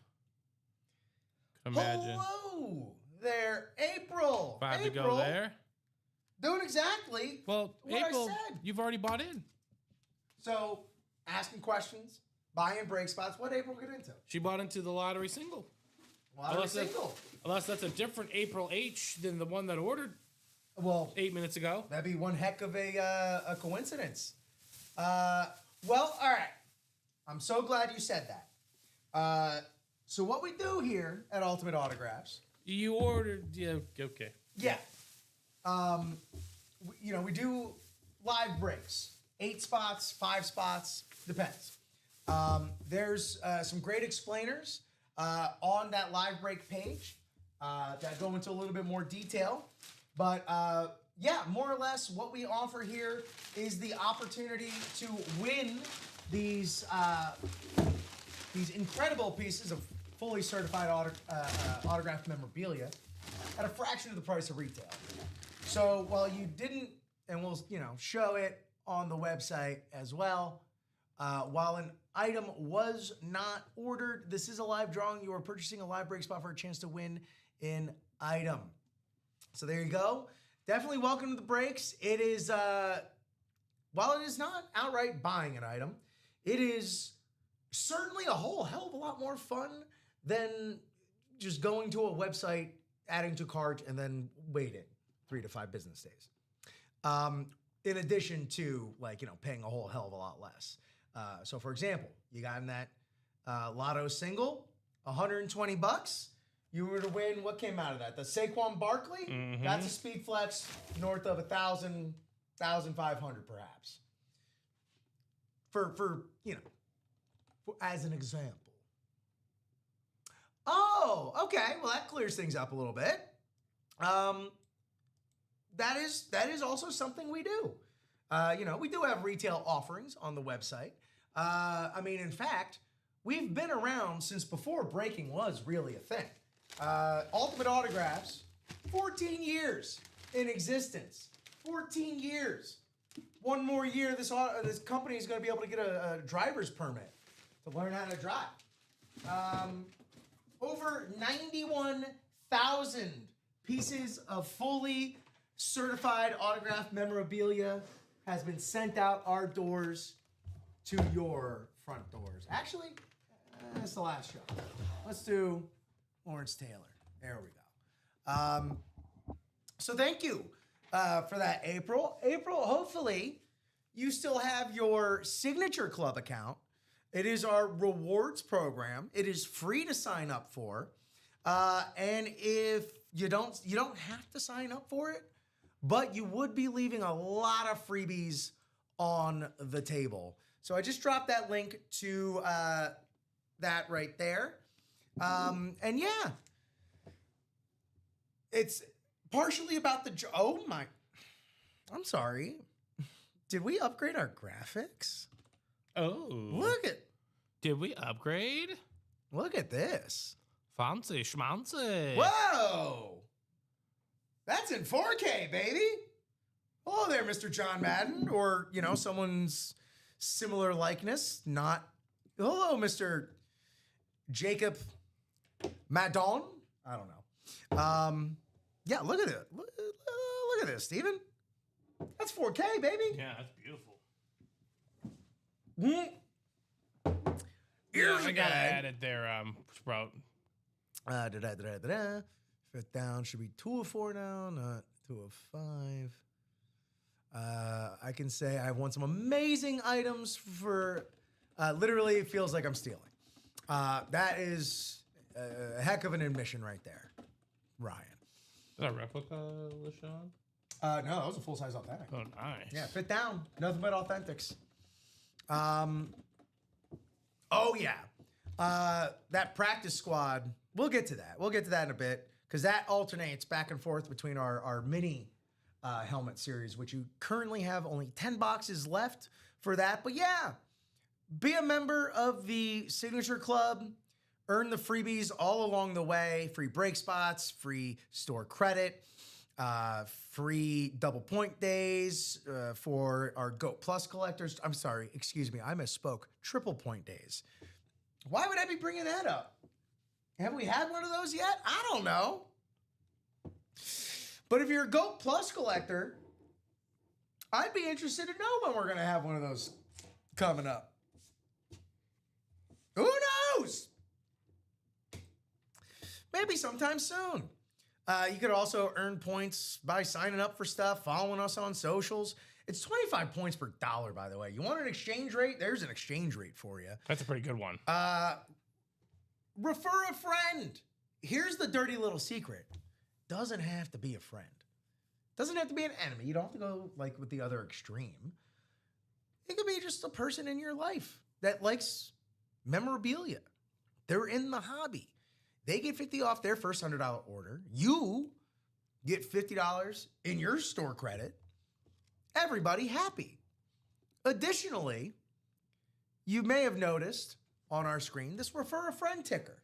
Could imagine. Hello there, April. 5 to go April, there. Doing exactly Well, what April, I said. you've already bought in. So, asking questions, buying break spots. What April get into? She bought into the lottery single. Lottery single. Unless that's a different April H than the one that ordered Well, 8 minutes ago. that'd be one heck of a coincidence. Well, all right. I'm so glad you said that. So what we do here at Ultimate Autographs, You ordered, yeah, okay. yeah, we do live breaks, 8 spots, 5 spots, depends. There's some great explainers on that live break page that go into a little bit more detail, but yeah, more or less what we offer here is the opportunity to win these incredible pieces of fully certified autographed memorabilia at a fraction of the price of retail. So while you didn't and we'll, show it on the website as well. While an item was not ordered, this is a live drawing. You are purchasing a live break spot for a chance to win an item. So there you go. Definitely welcome to the breaks. It is, while it is not outright buying an item, it is certainly a whole hell of a lot more fun than just going to a website, adding to cart, and then waiting 3 to 5 business days. In addition to paying a whole hell of a lot less. So for example, you got in that lotto single, $120. You were to win, what came out of that? The Saquon Barkley? Mm-hmm. That's a speed flex north of 1,000, 1,500 perhaps. For as an example. Oh, okay. Well, that clears things up a little bit. That is also something we do. We do have retail offerings on the website. In fact, we've been around since before breaking was really a thing. Ultimate Autographs, 14 years in existence. 14 years. One more year, this company is going to be able to get a driver's permit to learn how to drive. Over 91,000 pieces of fully certified autographed memorabilia has been sent out our doors to your front doors. Actually, that's the last shot. Let's do Lawrence Taylor. There we go. So thank you for that, April. April, hopefully you still have your Signature Club account. It is our rewards program. It is free to sign up for. And if you don't have to sign up for it, but you would be leaving a lot of freebies on the table. So I just dropped that link to that right there. And yeah, it's partially about the... Oh my... I'm sorry. Did we upgrade our graphics? Oh. Look at... Did we upgrade? Look at this. Fancy schmancy. Whoa! That's in 4K, baby. Hello there, Mr. John Madden, or, someone's similar likeness. Not... Hello, Mr. Jacob Madon. I don't know. Yeah, look at it. Look at this, Steven. That's 4K, baby. Yeah, that's beautiful. Here's I got to add it there, Sprout. Fifth down should be 2 of 4 now, not 2 of 5. I can say I've won some amazing items for... literally, it feels like I'm stealing. That is a heck of an admission right there, Ryan. Is that a replica, LaShawn? No, that was a full-size authentic. Oh, nice. Yeah, fit down. Nothing but authentics. Oh, yeah. That practice squad, we'll get to that. We'll get to that in a bit, because that alternates back and forth between our mini helmet series, which you currently have only 10 boxes left for that. But yeah, be a member of the Signature Club. Earn the freebies all along the way. Free break spots, free store credit, free double point days for our GOAT Plus collectors. I'm sorry, excuse me, I misspoke. Triple point days. Why would I be bringing that up? Have we had one of those yet? I don't know. But if you're a GOAT Plus collector, I'd be interested to know when we're going to have one of those coming up. Who knows? Maybe sometime soon. You could also earn points by signing up for stuff, following us on socials. It's 25 points per dollar, by the way. You want an exchange rate? There's an exchange rate for you. That's a pretty good one. Refer a friend. Here's the dirty little secret. Doesn't have to be a friend. Doesn't have to be an enemy. You don't have to go like with the other extreme. It could be just a person in your life that likes memorabilia. They're in the hobby. They get $50 off their first $100 order. You get $50 in your store credit. Everybody happy. Additionally, you may have noticed on our screen this refer a friend ticker.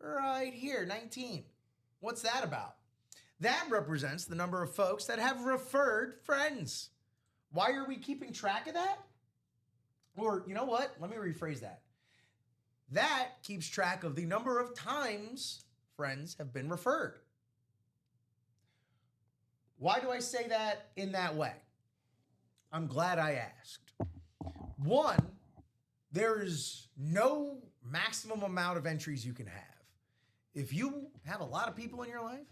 Right here, 19. What's that about? That represents the number of folks that have referred friends. Why are we keeping track of that? Or, you know what? Let me rephrase that. That keeps track of the number of times friends have been referred. Why do I say that in that way? I'm glad I asked. One, there is no maximum amount of entries you can have. If you have a lot of people in your life,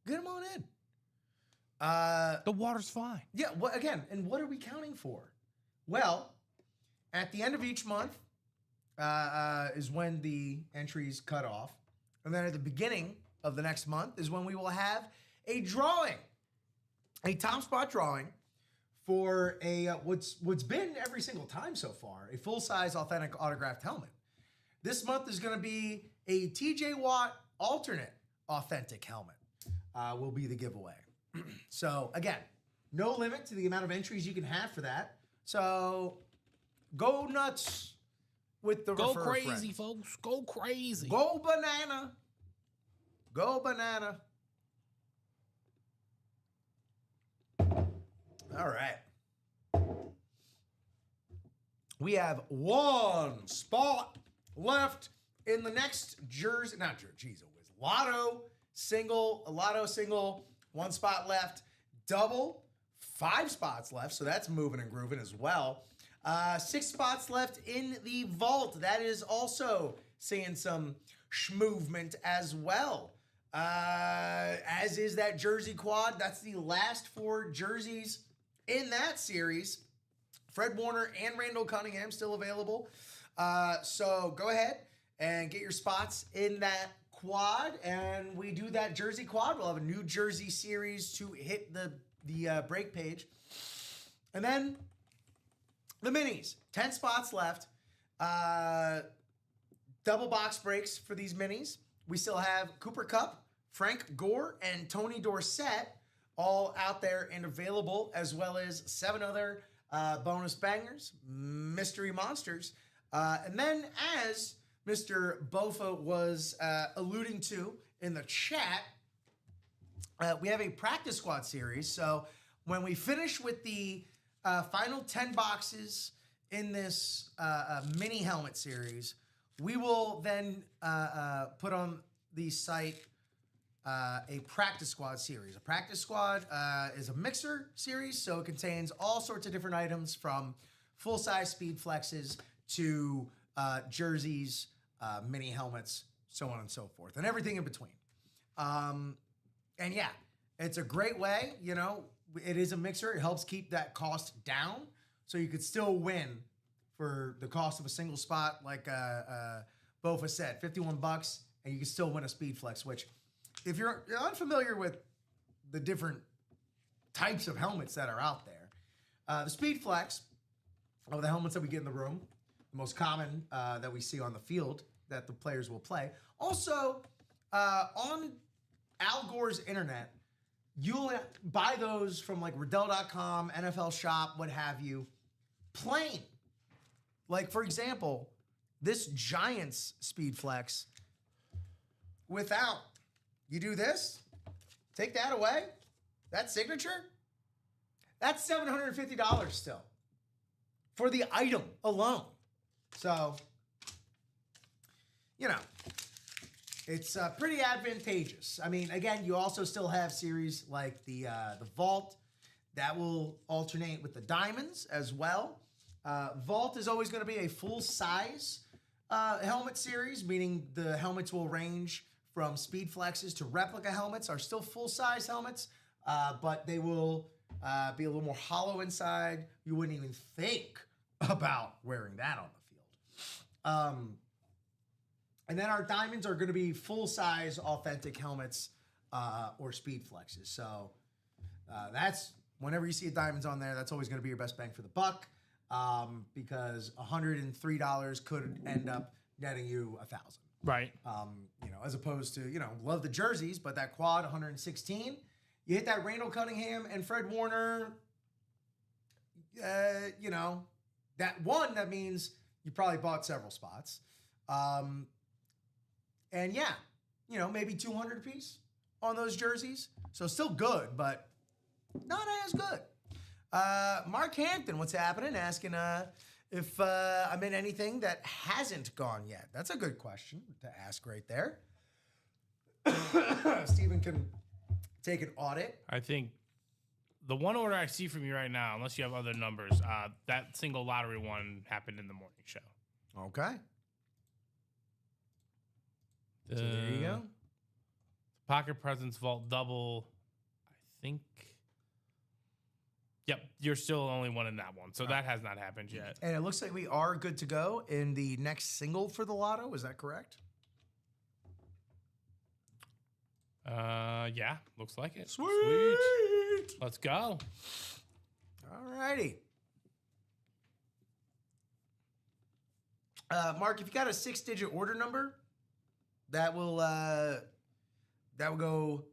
get them on in. The water's fine. Yeah, well, again, and what are we counting for? Well, at the end of each month is when the entries cut off. And then at the beginning of the next month is when we will have a drawing, a top spot drawing for a what's been every single time so far, a full-size authentic autographed helmet. This month is going to be a TJ Watt alternate authentic helmet will be the giveaway. So again, no limit to the amount of entries you can have for that. So go nuts with the Go refer crazy, friend. folks. Go crazy. Go banana. Go banana. All right. We have one spot left in the next jersey. Not jersey, it was lotto single, one spot left. Double, 5 spots left. So that's moving and grooving as well. 6 spots left in the vault. That is also seeing some schmovement as well. As is that jersey quad. That's the last 4 jerseys in that series. Fred Warner and Randall Cunningham still available. So go ahead and get your spots in that quad. And we do that jersey quad. We'll have a new jersey series to hit the break page. And then the minis. 10 spots left. Double box breaks for these minis. We still have Cooper Kupp, Frank Gore, and Tony Dorsett all out there and available, as well as 7 other bonus bangers, mystery monsters. And then, as Mr. Bofa was alluding to in the chat, we have a practice squad series. So when we finish with the final 10 boxes in this mini helmet series, we will then put on the site a practice squad series. A practice squad is a mixer series, so it contains all sorts of different items from full-size speed flexes to jerseys, mini helmets, so on and so forth, and everything in between. And yeah, it's a great way, you know, it is a mixer. It helps keep that cost down, so you could still win for the cost of a single spot, like Bofa said, $51, and you can still win a speed flex, which if you're unfamiliar with the different types of helmets that are out there, the speed flex of the helmets that we get in the room, the most common that we see on the field that the players will play. Also, on Al Gore's internet, you'll buy those from like Riddell.com, NFL Shop, what have you, plain. Like, for example, this Giants speed flex without, you do this, take that away, that signature, that's $750 still for the item alone. So, you know, it's pretty advantageous. I mean, again, you also still have series like the Vault that will alternate with the Diamonds as well. Vault is always going to be a full-size helmet series, meaning the helmets will range from speed flexes to replica helmets, are still full-size helmets, but they will be a little more hollow inside. You wouldn't even think about wearing that on the field. And then our Diamonds are going to be full-size authentic helmets or speed flexes. So that's, whenever you see a Diamonds on there, that's always going to be your best bang for the buck, because $103 could end up netting you $1,000. Right. You know, as opposed to, you know, love the jerseys, but that quad, 116. You hit that Randall Cunningham and Fred Warner, you know, that means you probably bought several spots. And yeah, you know, maybe 200 a piece on those jerseys. So still good, but not as good. Mark Hampton, what's happening? Asking if I'm in anything that hasn't gone yet. That's a good question to ask right there. Steven can take an audit. I think the one order I see from you right now, unless you have other numbers, that single lottery one happened in the morning show. Okay. So there you go. Pocket Presents Vault double, I think. Yep, you're still only one in that one, so that has not happened yet. And it looks like we are good to go in the next single for the lotto. Is that correct? Yeah, looks like it. Sweet. Let's go. All righty. Mark, if you got a 6-digit order number, that will go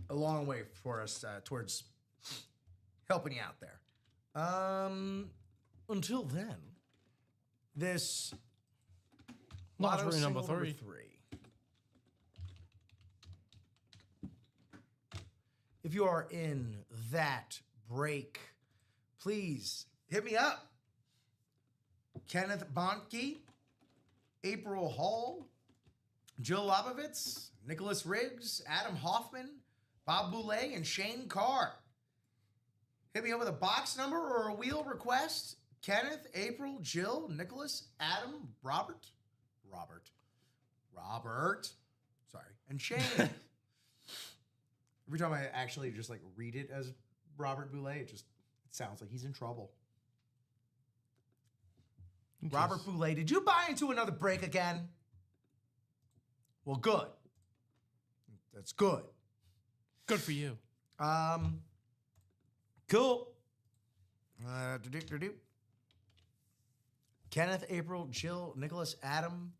a long way for us towards helping you out there. Until then, this Lottery single number three. If you are in that break, please hit me up. Kenneth Bonke, April Hall, Jill Lobovitz, Nicholas Riggs, Adam Hoffman, Bob Boulay, and Shane Carr. Hit me up with a box number or a wheel request. Kenneth, April, Jill, Nicholas, Adam, Robert. Sorry. And Shane. Every time I actually just like read it as Robert Boulay, it sounds like he's in trouble. Robert Boulay, did you buy into another break again? Well, good. That's good. Good for you. Cool. Kenneth, April, Jill, Nicholas, Adam,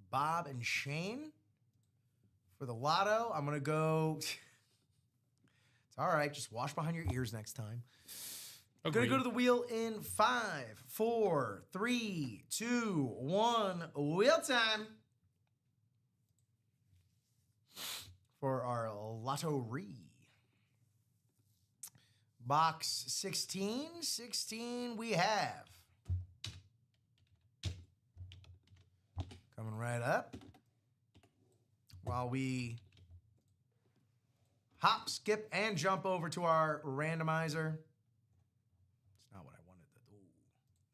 Bob, and Shane. For the lotto, I'm going to go... It's all right. Just wash behind your ears next time. I'm going to go to the wheel in 5, 4, 3, 2, 1. Wheel time. For our lottery. Box 16. 16 we have. Coming right up. While we hop, skip, and jump over to our randomizer. It's not what I wanted to do.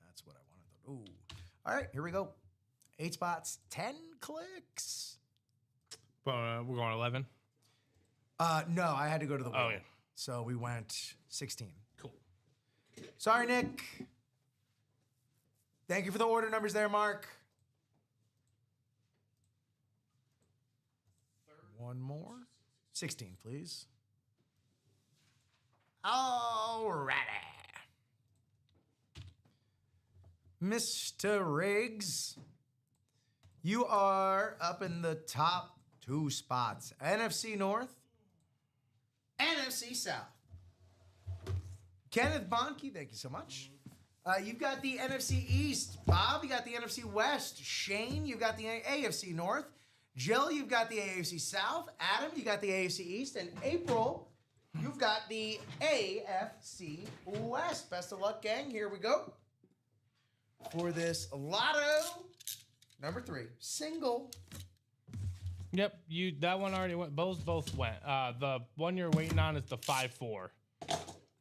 That's what I wanted to do. All right, here we go. 8 spots, 10 clicks. We're going 11? No, I had to go to the wheel. Oh, yeah. So we went 16. Cool. Sorry, Nick. Thank you for the order numbers there, Mark. One more. 16, please. Alrighty. Mr. Riggs, you are up in the top 2 spots. NFC North, NFC South. Kenneth Bonke, thank you so much. You've got the NFC East. Bob, you got the NFC West. Shane, you've got the AFC North. Jill, you've got the AFC South. Adam, you got the AFC East. And April, you've got the AFC West. Best of luck, gang. Here we go. For this lotto, number 3, single. Yep, that one already went. Both went. The one you're waiting on is the 5-4.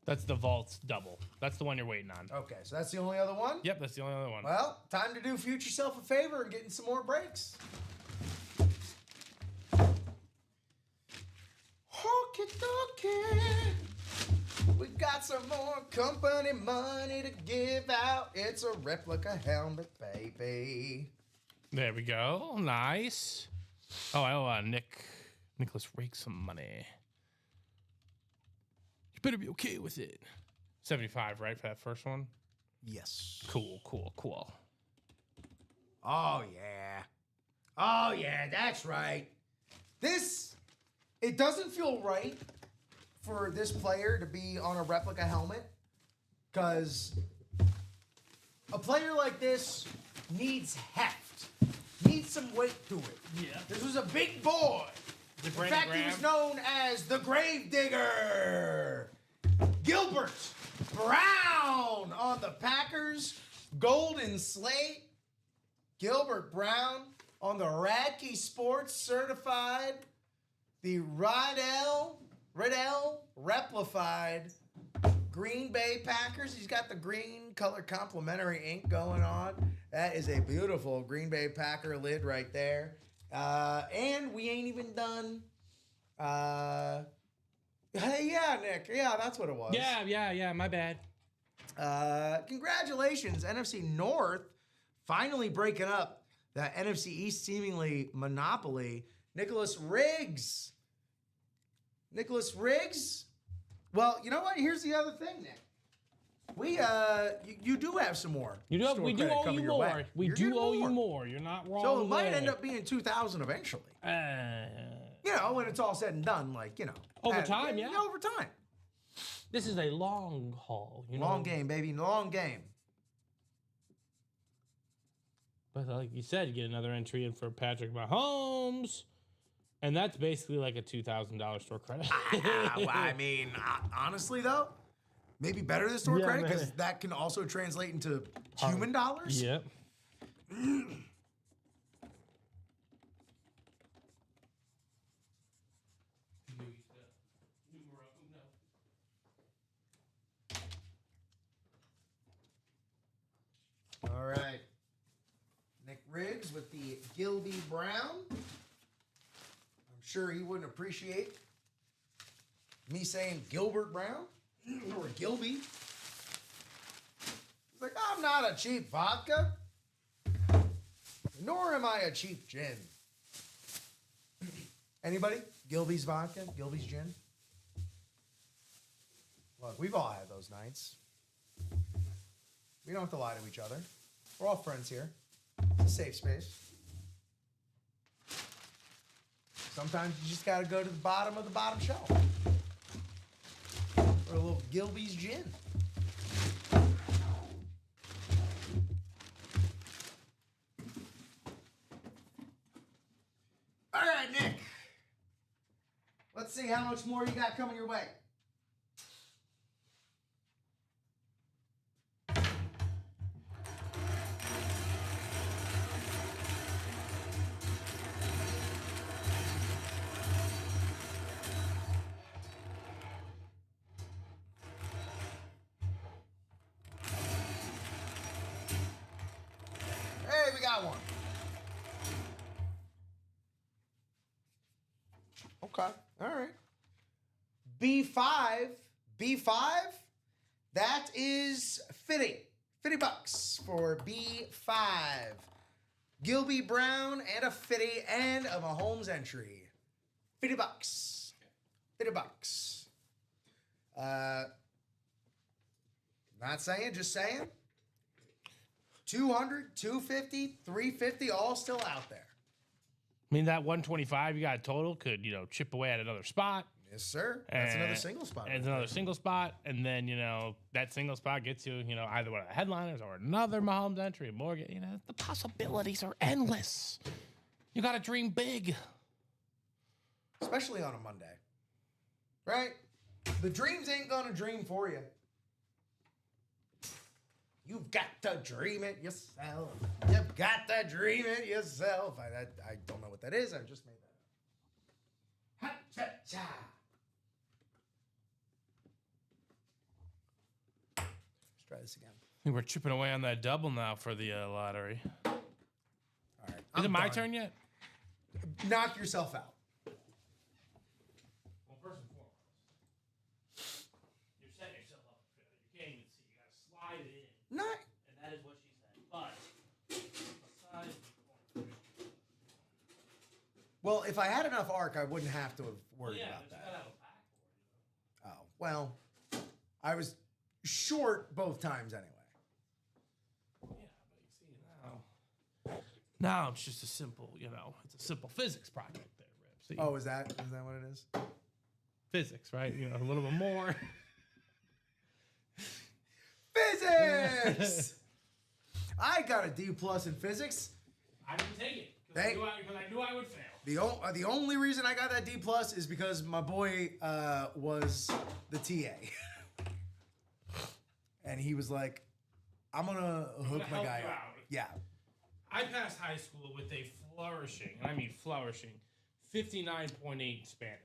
That's the Vaults double. That's the one you're waiting on. Okay, so that's the only other one? Yep, that's the only other one. Well, time to do future self a favor and get in some more breaks. Okie-dokie. We got some more company money to give out. It's a replica helmet, baby. There we go. Nice. Oh, I owe Nicholas Rake some money. You better be okay with it. 75, right, for that first one? Yes. Cool. Oh, yeah. Oh, yeah, that's right. It doesn't feel right for this player to be on a replica helmet because a player like this needs heft, needs some weight to it. Yeah. This was a big boy. In fact, he was known as the Grave Digger. Gilbert Brown on the Packers. Golden Slate. Gilbert Brown on the Radke Sports Certified. The Riddell Replified Green Bay Packers. He's got the green color complementary ink going on. That is a beautiful Green Bay Packer lid right there. And we ain't even done. Yeah, Nick. Yeah, that's what it was. Yeah. My bad. Congratulations, NFC North, finally breaking up that NFC East seemingly monopoly. Nicholas Riggs. Well, you know what? Here's the other thing, Nick. We you do have some more. We do owe you more. We do owe you more. You're not wrong. So it might end up being 2,000 eventually. You know, when it's all said and done, like, you know. Over time, yeah. Over time. This is a long haul. Long game, baby. Long game. But like you said, you get another entry in for Patrick Mahomes. And that's basically like a $2,000 store credit. I mean, honestly, though, maybe better than store credit because that can also translate into human dollars. Yep. All right. Nick Riggs with the Gilby Brown. I'm sure he wouldn't appreciate me saying Gilbert Brown or Gilby. He's like, I'm not a cheap vodka, nor am I a cheap gin. Anybody? Gilby's vodka? Gilby's gin? Look, we've all had those nights. We don't have to lie to each other. We're all friends here. It's a safe space. Sometimes you just got to go to the bottom of the bottom shelf. Or a little Gilby's gin. All right, Nick. Let's see how much more you got coming your way. Hey, we got one. Okay. All right. B5. That is 50 bucks for B5. Gilby Brown and a 50 and a Mahomes entry. 50 bucks. 50 bucks. Not saying, just saying. 200, 250, 350, all still out there. I mean, that 125 you got total could, chip away at another spot. Yes, sir. That's another single spot. It's another single spot. And then, that single spot gets you, either one of the headliners or another Mahomes entry, Morgan. The possibilities are endless. You got to dream big. Especially on a Monday. Right? The dreams ain't going to dream for you. You've got to dream it yourself. You've got to dream it yourself. I don't know what that is. I just made that up. Ha-cha-cha. Let's try this again. I think we're chipping away on that double now for the lottery. All right. Is it my turn yet? Knock yourself out. Well, first and foremost, you're setting yourself up for failure. You can't even see. You got to slide it in. No. And that is what she said. But besides the point. Well, if I had enough arc, I wouldn't have to have worried about that. Gotta have a pack for it, Oh, well, I was short both times anyway. Yeah, but you see now it's just a simple, it's a simple physics project there, Rip. See? Oh, is that what it is? Physics, right? A little bit more. Physics! I got a D+ in physics. I didn't take it because I knew I would fail. The only reason I got that D+ is because my boy was the TA. And he was like, I'm going to hook my guy up. Yeah. I passed high school with a flourishing, and I mean flourishing, 59.8 Spanish.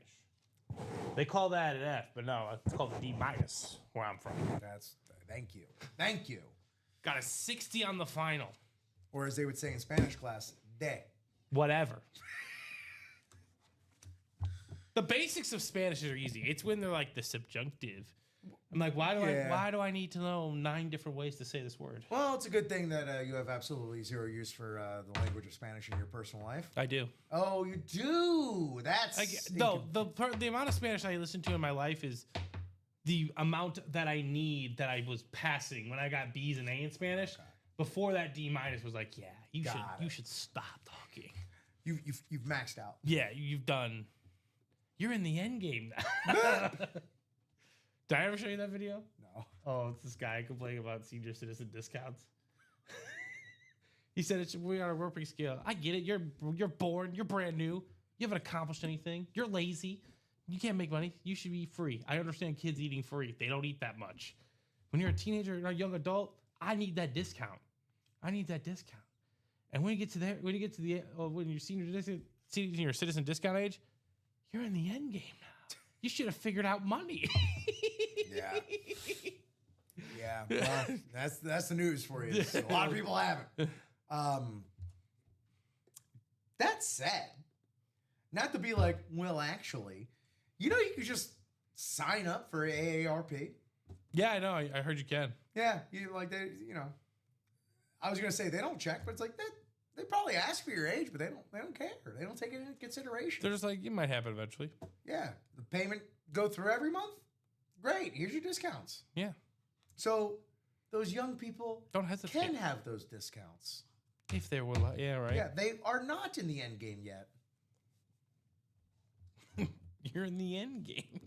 They call that an F, but no, it's called a D- where I'm from. Thank you. Thank you. Got a 60 on the final. Or as they would say in Spanish class, de. Whatever. The basics of Spanish are easy. It's when they're like the subjunctive. I'm like, why do I need to know 9 different ways to say this word? Well, it's a good thing that you have absolutely zero use for the language of Spanish in your personal life. I do. Oh, you do? That's... the amount of Spanish I listen to in my life is the amount that I need that I was passing when I got B's and A in Spanish. Okay. Before that D- was like, yeah, you should stop talking. You've maxed out. Yeah, you've done. You're in the end game now. Did I ever show you that video? No. Oh, it's this guy complaining about senior citizen discounts. He said we're on a Rorty scale. I get it. You're born. You're brand new. You haven't accomplished anything. You're lazy. You can't make money. You should be free. I understand kids eating free. They don't eat that much. When you're a teenager or a young adult, I need that discount. And when you get to when you're senior citizen discount age, you're in the end game now. You should have figured out money. Yeah. Yeah. Well, that's the news for you. A lot of people haven't. That said, not to be like, well, actually, you could just sign up for AARP. Yeah, I know. I heard you can. Yeah, I was gonna say they don't check, but it's like that. They probably ask for your age, but they don't care. They don't take it into consideration. They're just like, it might happen eventually. Yeah, the payment go through every month. Great, here's your discounts. Yeah. So those young people don't hesitate. Can have those discounts if they were. Yeah, right. Yeah, they are not in the end game yet. You're in the end game.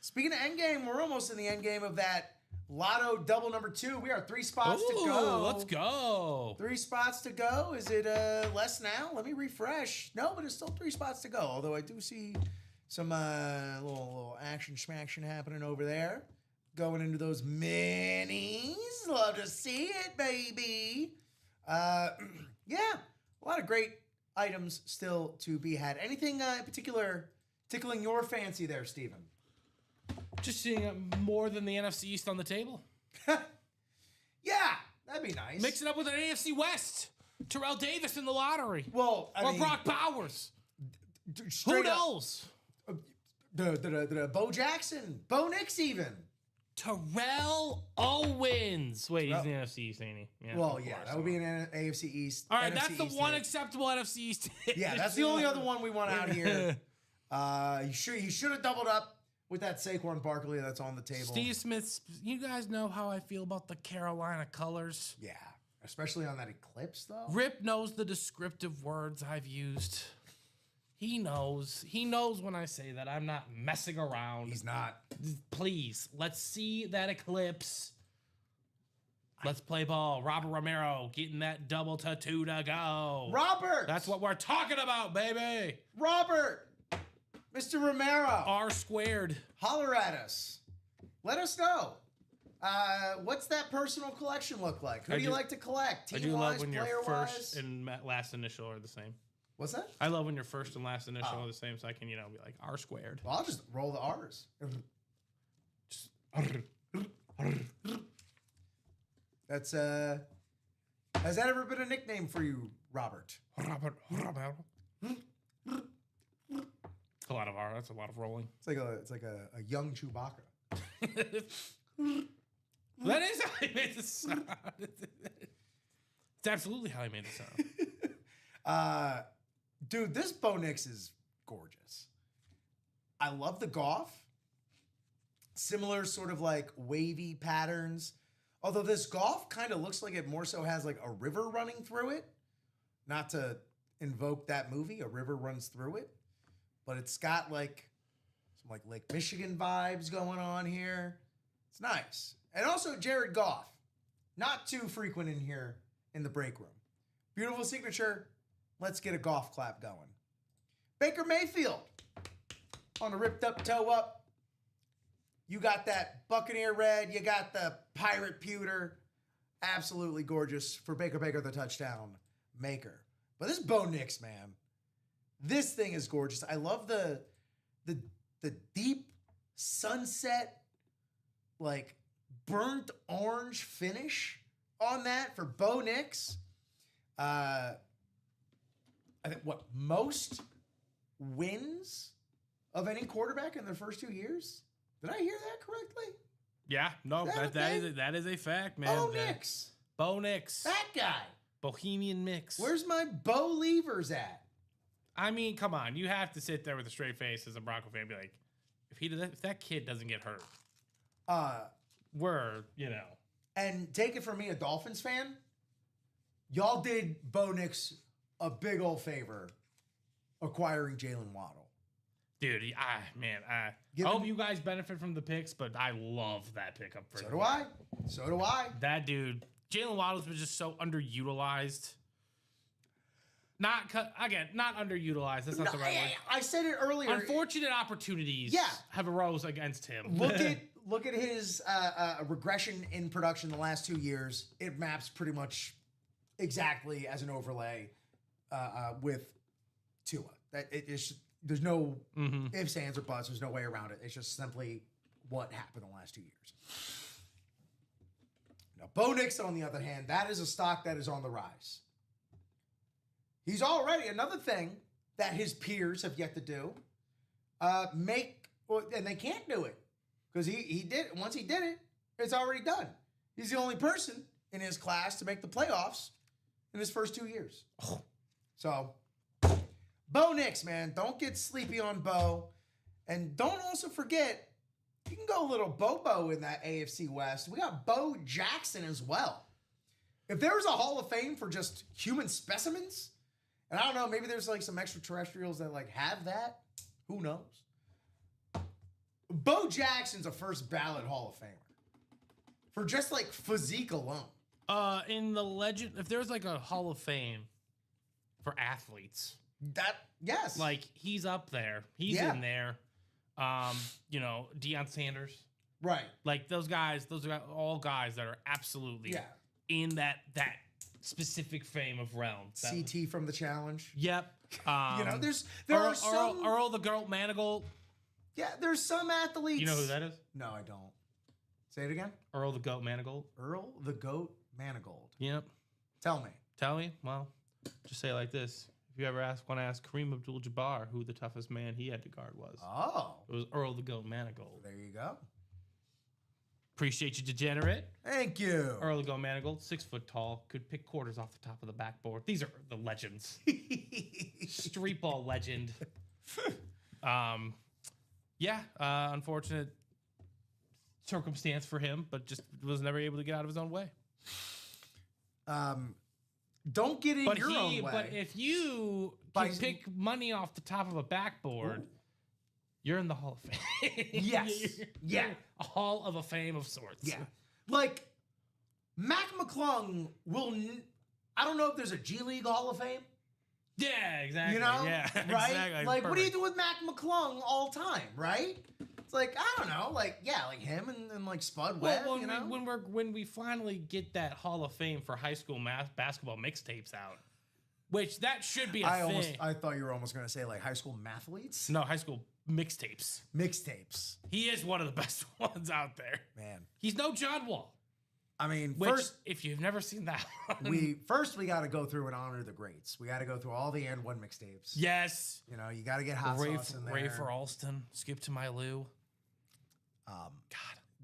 Speaking of end game, we're almost in the end game of that Lotto double number 2. We are 3 spots to go. Let's go. 3 spots to go. Is it less now? Let me refresh. No, but it's still 3 spots to go. Although I do see some little action schmaction happening over there. Going into those minis. Love to see it, baby. Yeah, a lot of great items still to be had. Anything in particular tickling your fancy there, Steven? Just seeing more than the NFC East on the table. Yeah, that'd be nice. Mix it up with an AFC West. Terrell Davis in the lottery. Well, I mean, Brock Bowers. Who knows? The Bo Jackson, Bo Nix even. Terrell Owens. Wait, he's in the NFC East, ain't he? Yeah, well, yeah, that would be an AFC East. All right, NFC that's the East one acceptable NFC East. Yeah, that's the only other one we want out here. He should have doubled up with that Saquon Barkley that's on the table. Steve Smith, you guys know how I feel about the Carolina colors. Yeah, especially on that eclipse, though. Rip knows the descriptive words I've used. He knows. He knows when I say that. I'm not messing around. He's not. Please, let's see that eclipse. Let's play ball. Robert Romero getting that double to 2 to go. Robert! That's what we're talking about, baby. Robert! Mr. Romero. R squared. Holler at us. Let us know. What's that personal collection look like? Who do you like to collect? I do love when your first and last initial are the same. What's that? I love when your first and last initial are the same, so I can, be like R squared. Well, I'll just roll the R's. Just That's has that ever been a nickname for you, Robert? Robert. A lot of R. That's a lot of rolling. It's like a young Chewbacca. That is how he made the sound. It's absolutely how he made the sound. Dude, this Bo Nix is gorgeous. I love the Goff. Similar sort of like wavy patterns. Although this Goff kind of looks like it more so has like a river running through it. Not to invoke that movie, A River Runs Through It. But it's got like some like Lake Michigan vibes going on here. It's nice. And also Jared Goff. Not too frequent in here in the break room. Beautiful signature. Let's get a golf clap going. Baker Mayfield on the ripped up toe up. You got that Buccaneer red. You got the pirate pewter. Absolutely gorgeous for Baker, the touchdown maker. But this Bo Nix, man, this thing is gorgeous. I love the deep sunset, like burnt orange finish on that for Bo Nix. I think most wins of any quarterback in their first 2 years? Did I hear that correctly? Yeah, no, that is a fact, man. Bo Nix. Bo Nix. That guy. Bohemian Mix. Where's my Bo Levers at? I mean, come on. You have to sit there with a straight face as a Bronco fan and be like, if that kid doesn't get hurt, we're. And take it from me, a Dolphins fan, y'all did Bo Nix a big old favor acquiring Jalen Waddle. Dude, I hope you guys benefit from the picks, but I love that pickup. So do I. So do I. That dude, Jalen Waddle was just so underutilized. Not underutilized. That's not the right word. I said it earlier. Unfortunate opportunities have arose against him. Look at his regression in production the last 2 years. It maps pretty much exactly as an overlay with Tua. There's no ifs, ands, or buts. There's no way around it. It's just simply what happened the last 2 years. Now, Bo Nix, on the other hand, that is a stock that is on the rise. He's already, another thing that his peers have yet to do, and they can't do it because he did it. Once he did it, it's already done. He's the only person in his class to make the playoffs in his first 2 years. So, Bo Nix, man, don't get sleepy on Bo. And don't also forget, you can go a little Bobo in that AFC West. We got Bo Jackson as well. If there was a Hall of Fame for just human specimens, and I don't know, maybe there's like some extraterrestrials that like have that. Who knows? Bo Jackson's a first ballot Hall of Famer for just like physique alone. In the legend, if there's like a Hall of Fame for athletes, yes, like he's up there. He's in there. Deion Sanders, right? Like those guys are all guys that are absolutely in that specific fame of realm. CT from the challenge. Yep. There are some Earl the Goat Manigault. Yeah, there's some athletes. You know who that is? No, I don't. Say it again. Earl the Goat Manigault. Earl the Goat Manigault. Yep. Tell me. Well, just say it like this. If you ever want to ask Kareem Abdul-Jabbar who the toughest man he had to guard was. Oh. It was Earl the Goat Manigault. There you go. Appreciate you, degenerate. Thank you. Earl the Goat Manigault, 6 foot tall, could pick quarters off the top of the backboard. These are the legends. Street ball legend. Unfortunate circumstance for him, but just was never able to get out of his own way. Don't get in your own way. But if you can pick money off the top of a backboard, you're in the Hall of Fame. Yes. You're a Hall of a Fame of sorts. Yeah. Like, Mac McClung I don't know if there's a G League Hall of Fame. Yeah, exactly. You know? Yeah, right? Exactly. Like, what do you do with Mac McClung all time, right? It's like, I don't know, like him and like Spud Webb, when we finally get that Hall of Fame for high school basketball mixtapes out, which that should be a thing. I thought you were almost going to say like high school mathletes. No, high school mixtapes. Mixtapes. He is one of the best ones out there. Man. He's no John Wall. I mean, first, if you've never seen that one. we got to go through and honor the greats. We got to go through all the and one mixtapes. Yes. You got to get hot sauce in there. Ray for Alston, Skip to My Lou. God.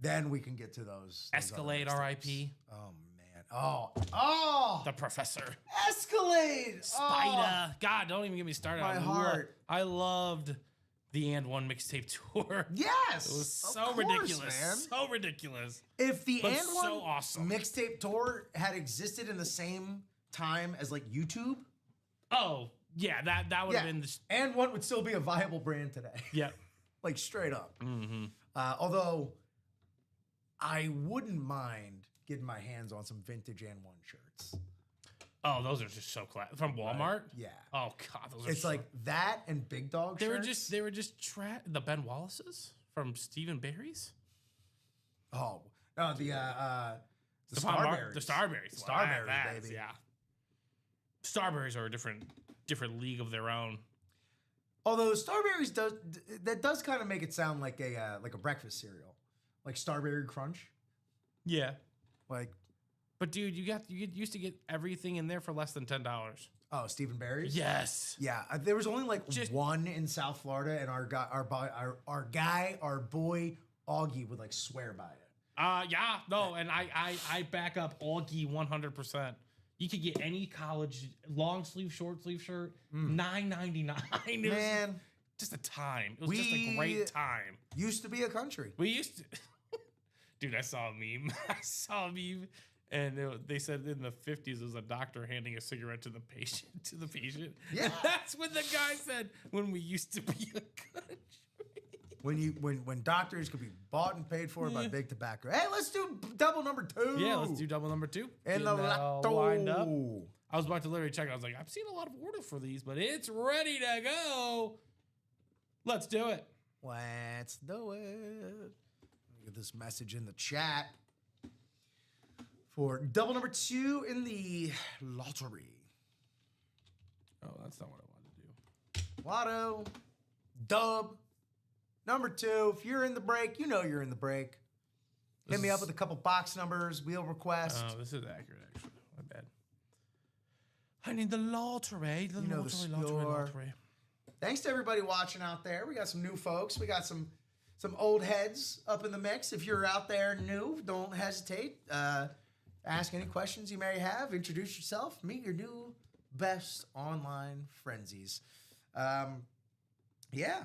Then we can get to those Escalade, R.I.P. Oh, man. Oh. The Professor. Escalade. Spider. God, don't even get me started. My heart. I loved the And One mixtape tour. Yes. It was so ridiculous. Man. So ridiculous. If the And One awesome. mixtape tour had existed in the same time as like YouTube. Oh, yeah. That would have been the... And One would still be a viable brand today. Yep. Like straight up. Mm-hmm. Although I wouldn't mind getting my hands on some vintage And One shirts. Oh, those are just so class from Walmart. Right. Yeah. Oh God, those are. It's like that and Big Dog they shirts. were just the Ben Wallaces from Stephen Barry's. Oh no, the Starberries. The Starberries. Starberries, baby. Yeah. Starberries are a different league of their own. Although Starberries does kind of make it sound like a breakfast cereal, like Starberry Crunch. Yeah. Like, but dude, you used to get everything in there for less than $10. oh, Stephen Barry's. Yes. Yeah, there was only like one in South Florida, and our boy Augie would like swear by it. Yeah, no, and I back up Augie 100%. You could get any college long sleeve, short sleeve shirt, $9.99. Man, just a time. It was just a great time. Used to be a country. We used to. Dude, I saw a meme. And they said in the 50s, it was a doctor handing a cigarette to the patient. Yeah, and that's when the guy said, "When we used to be a country." When doctors could be bought and paid for by big tobacco. Hey, let's do double number 2. Yeah, let's do double number 2. And the lotto. Lined up. I was about to literally check. I was like, I've seen a lot of orders for these, but it's ready to go. Let's do it. Let's do it. Let me get this message in the chat for double number 2 in the lottery. Oh, that's not what I wanted to do. Lotto, dub, number 2. If you're in the break, you know you're in the break. Hit me up with a couple box numbers, wheel request. Oh, this is accurate, actually. My bad. I need the lottery. Lottery. Thanks to everybody watching out there. We got some new folks. We got some old heads up in the mix. If you're out there new, don't hesitate. Ask any questions you may have. Introduce yourself. Meet your new best online frenzies. Yeah.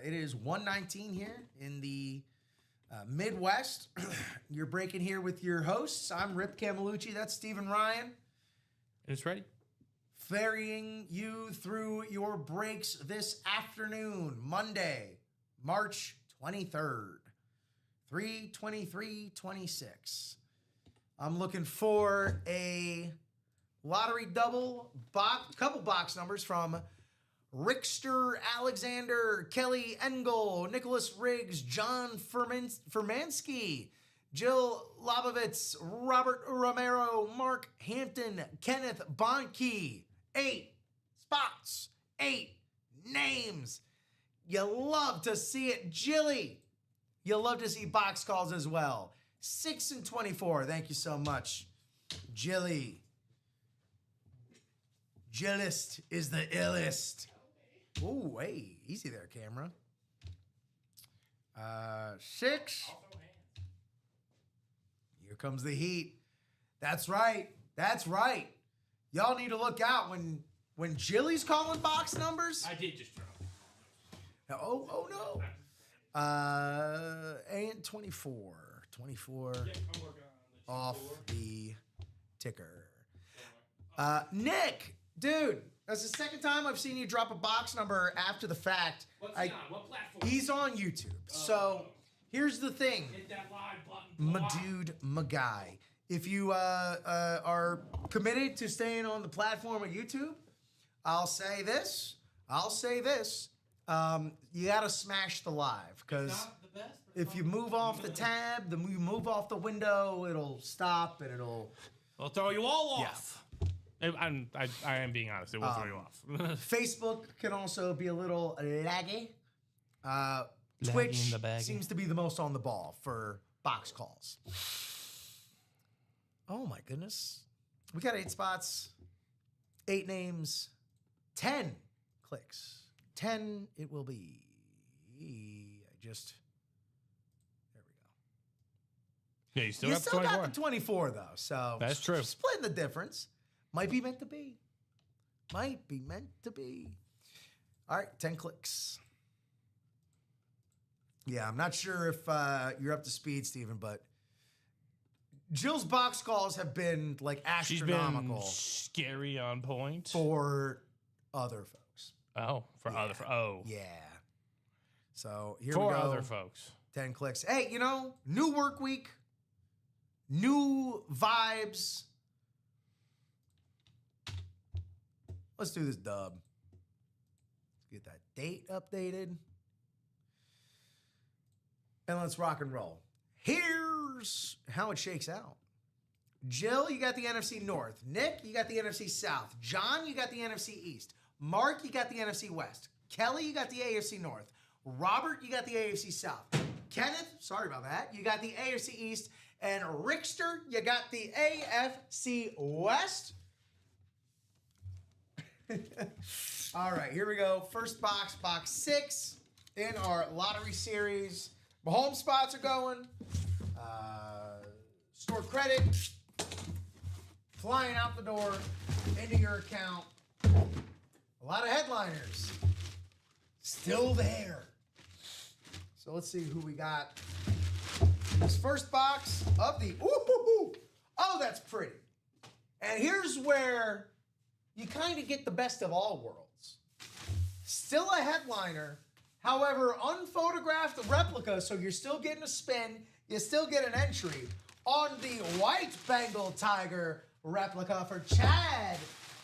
It is 1:19 here in the Midwest. You're breaking here with your hosts. I'm Rip Camelucci. That's Stephen Ryan. And it's ready. Ferrying you through your breaks this afternoon, Monday, March 23rd, 3/23/26. I'm looking for a lottery double couple box numbers from Rickster, Alexander, Kelly Engel, Nicholas Riggs, John Furmansky, Jill Lobovitz, Robert Romero, Mark Hampton, Kenneth Bonnke. 8 spots, 8 names. You love to see it. Jilly, you love to see box calls as well. 6 and 24. Thank you so much, Jilly. Jillist is the illest. Ooh, hey, easy there, camera. 6. Here comes the heat. That's right. That's right. Y'all need to look out when Jilly's calling box numbers. I did just drop. Oh no. And 24. 24 off the ticker. Nick, dude, that's the second time I've seen you drop a box number after the fact. What's he on? What platform? He's on YouTube. So here's the thing. Hit that live button. My dude, my guy. If you are committed to staying on the platform of YouTube, I'll say this. You got to smash the live, because if you move off the tab, then you move off the window, it'll stop and it'll throw you all off. Yeah. I am being honest. It will throw you off. Facebook can also be a little laggy. Twitch seems to be the most on the ball for box calls. Oh my goodness. We got 8 spots, 8 names, 10 clicks. 10 it will be. There we go. Yeah, you still got the 24 though. So that's true. Splitting the difference. Might be meant to be. Might be meant to be. All right, 10 clicks. Yeah, I'm not sure if you're up to speed, Stephen, but Jill's box calls have been like astronomical. She's been scary on point for other folks. Oh, yeah. So here for we go. Other folks. 10 clicks. Hey, new work week, new vibes, Let's do this dub. Let's get that date updated. And let's rock and roll. Here's how it shakes out. Jill, you got the NFC North. Nick, you got the NFC South. John, you got the NFC East. Mark, you got the NFC West. Kelly, you got the AFC North. Robert, you got the AFC South. Kenneth, sorry about that, you got the AFC East. And Rickster, you got the AFC West. All right, here we go. First box, box 6 in our lottery series. Mahomes spots are going. Store credit flying out the door into your account. A lot of headliners still there. So let's see who we got. This first box of the, ooh, oh, that's pretty. And here's where you kind of get the best of all worlds. Still a headliner, however, unphotographed replica, so you're still getting a spin, you still get an entry on the white Bengal Tiger replica for Chad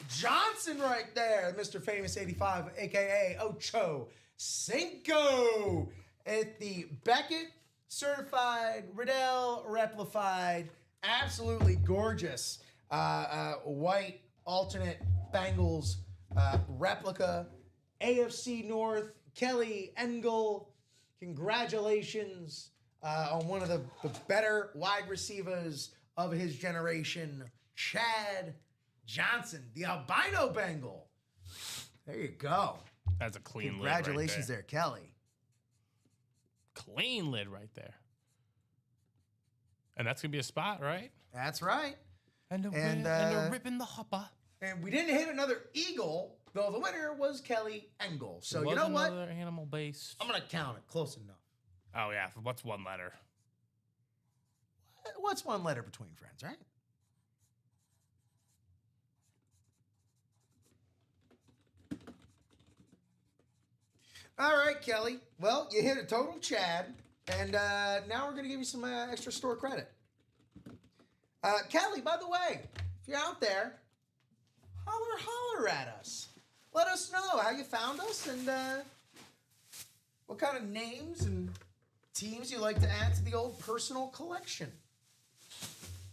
Johnson right there, Mr. Famous 85, a.k.a. Ocho Cinco. At the Beckett certified, Riddell replified, absolutely gorgeous white alternate Bengals replica. AFC North, Kelly Engel, congratulations on one of the better wide receivers of his generation, Chad Johnson, the albino Bengal. There you go. That's a clean Congratulations lid there, Kelly. Clean lid right there. And that's going to be a spot, right? That's right. And a rip in the hopper. And we didn't hit another eagle, though the winner was Kelly Engel. So you know what? Another animal based. I'm going to count it. Close enough. Oh, yeah. What's one letter? What's one letter between friends, right? All right, Kelly. Well, you hit a total Chad, and now we're going to give you some extra store credit. Kelly, by the way, if you're out there, holler at us. Let us know how you found us and what kind of names and teams you like to add to the old personal collection.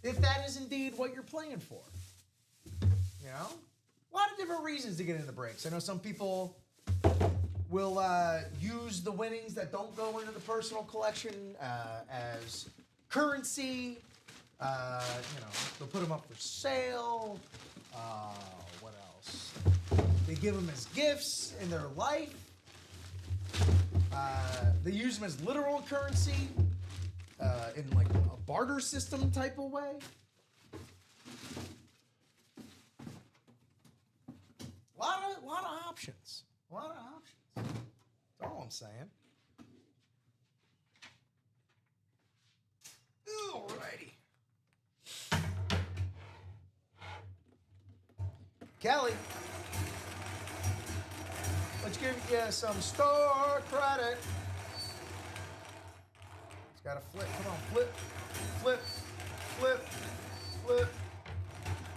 If that is indeed what you're playing for. You know? A lot of different reasons to get into breaks. I know some people will use the winnings that don't go into the personal collection as currency. They'll put them up for sale. What else? They give them as gifts in their life. They use them as literal currency in like a barter system type of way. A lot of options. A lot of options. That's all I'm saying. Alrighty. Kelly, let's give you some store credit. It's got to flip. Come on, flip, flip, flip, flip,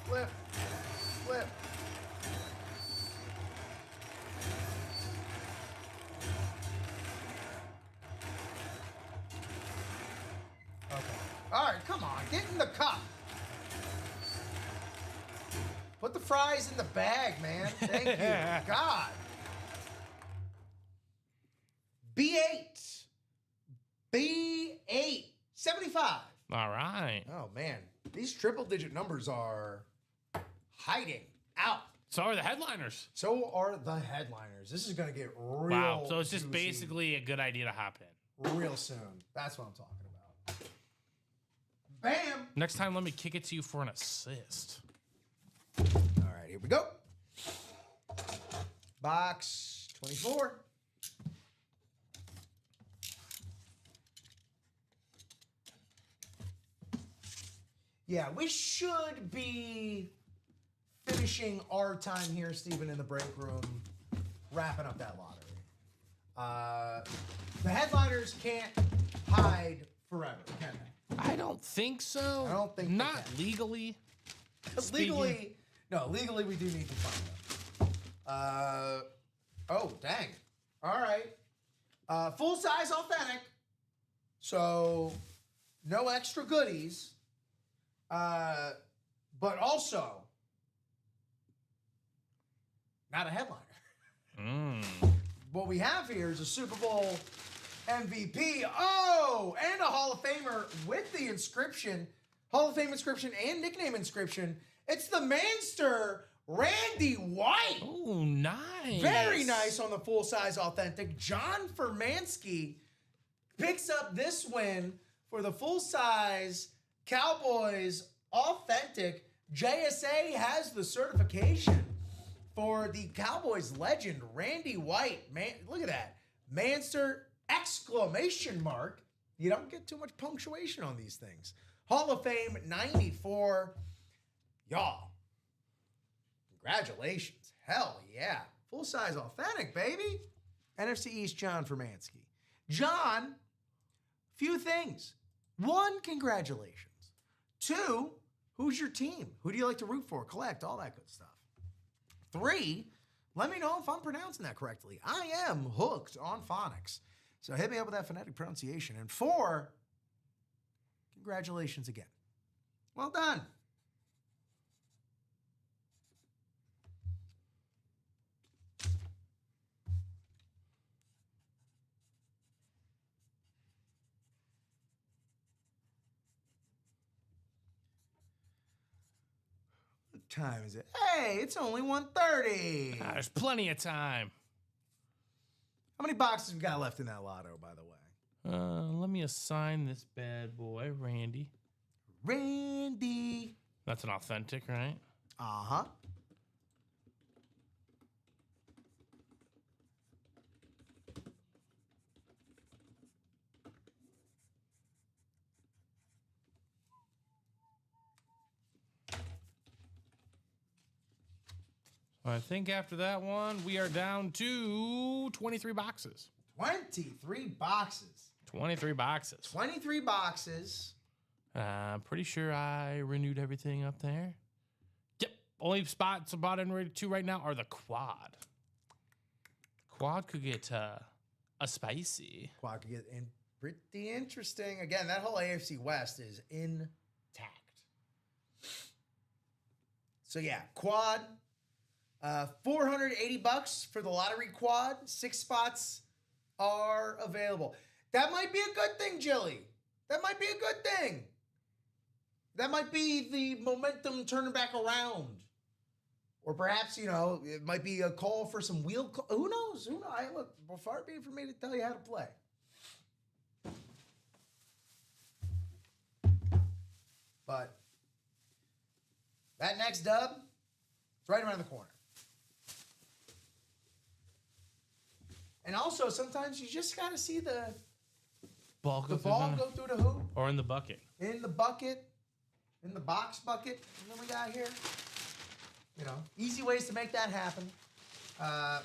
flip, flip. Okay. All right, come on, get in the cup. Put the fries in the bag, man. Thank you. God. B8. B8. 75. All right. Oh, man. These triple-digit numbers are hiding out. So are the headliners. So are the headliners. This is going to get real Wow. So it's just juicy basically a good idea to hop in. real soon. That's what I'm talking about. Bam. Next time, let me kick it to you for an assist. All right, here we go. Box 24. Yeah, we should be finishing our time here, Stephen, in the break room, wrapping up that lottery. The headliners can't hide forever, can they? I don't think so. I don't think they Not can. legally. Legally, no, legally we do need to find them. Oh, dang. All right. Full-size authentic. So, no extra goodies. But also, not a headliner. What we have here is a Super Bowl MVP. Oh, and a Hall of Famer with the inscription. Hall of Fame inscription and nickname inscription. It's the Manster Randy White. Oh, nice. Very nice on the full-size authentic. John Furmanski picks up this win for the full-size Cowboys authentic. JSA has the certification for the Cowboys legend, Randy White. Man, look at that. Manster exclamation mark. You don't get too much punctuation on these things. Hall of Fame 94. Y'all, congratulations. Hell yeah. Full-size authentic, baby. NFC East John Furmanski. John, few things. One, congratulations. Two, who's your team? Who do you like to root for, collect, all that good stuff? Three, let me know if I'm pronouncing that correctly. I am hooked on phonics. So hit me up with that phonetic pronunciation. And four, congratulations again. Well done. What time is it? Hey, it's only 1:30. There's plenty of time. How many boxes we got left in that lotto, by the way? Let me assign this bad boy, Randy. Randy. That's an authentic, right? Uh-huh. I think after that one, we are down to 23 boxes. 23 boxes. 23 boxes. 23 boxes. I'm pretty sure I renewed everything up there. Yep. Only spots about in ready to right now are the quad. Quad could get a spicy. Quad could get in pretty interesting. Again, that whole AFC West is intact. So yeah, quad. $480 for the lottery quad. 6 spots are available. That might be a good thing, Jilly. That might be a good thing. That might be the momentum turning back around. Or perhaps, you know, it might be a call for some wheel. Who knows? Who knows? Look, far be it for me to tell you how to play. But that next dub, it's right around the corner. And also, sometimes you just got to see the ball go through the hoop. Or in the bucket. In the bucket. In the box bucket. And then we got here. You know, easy ways to make that happen.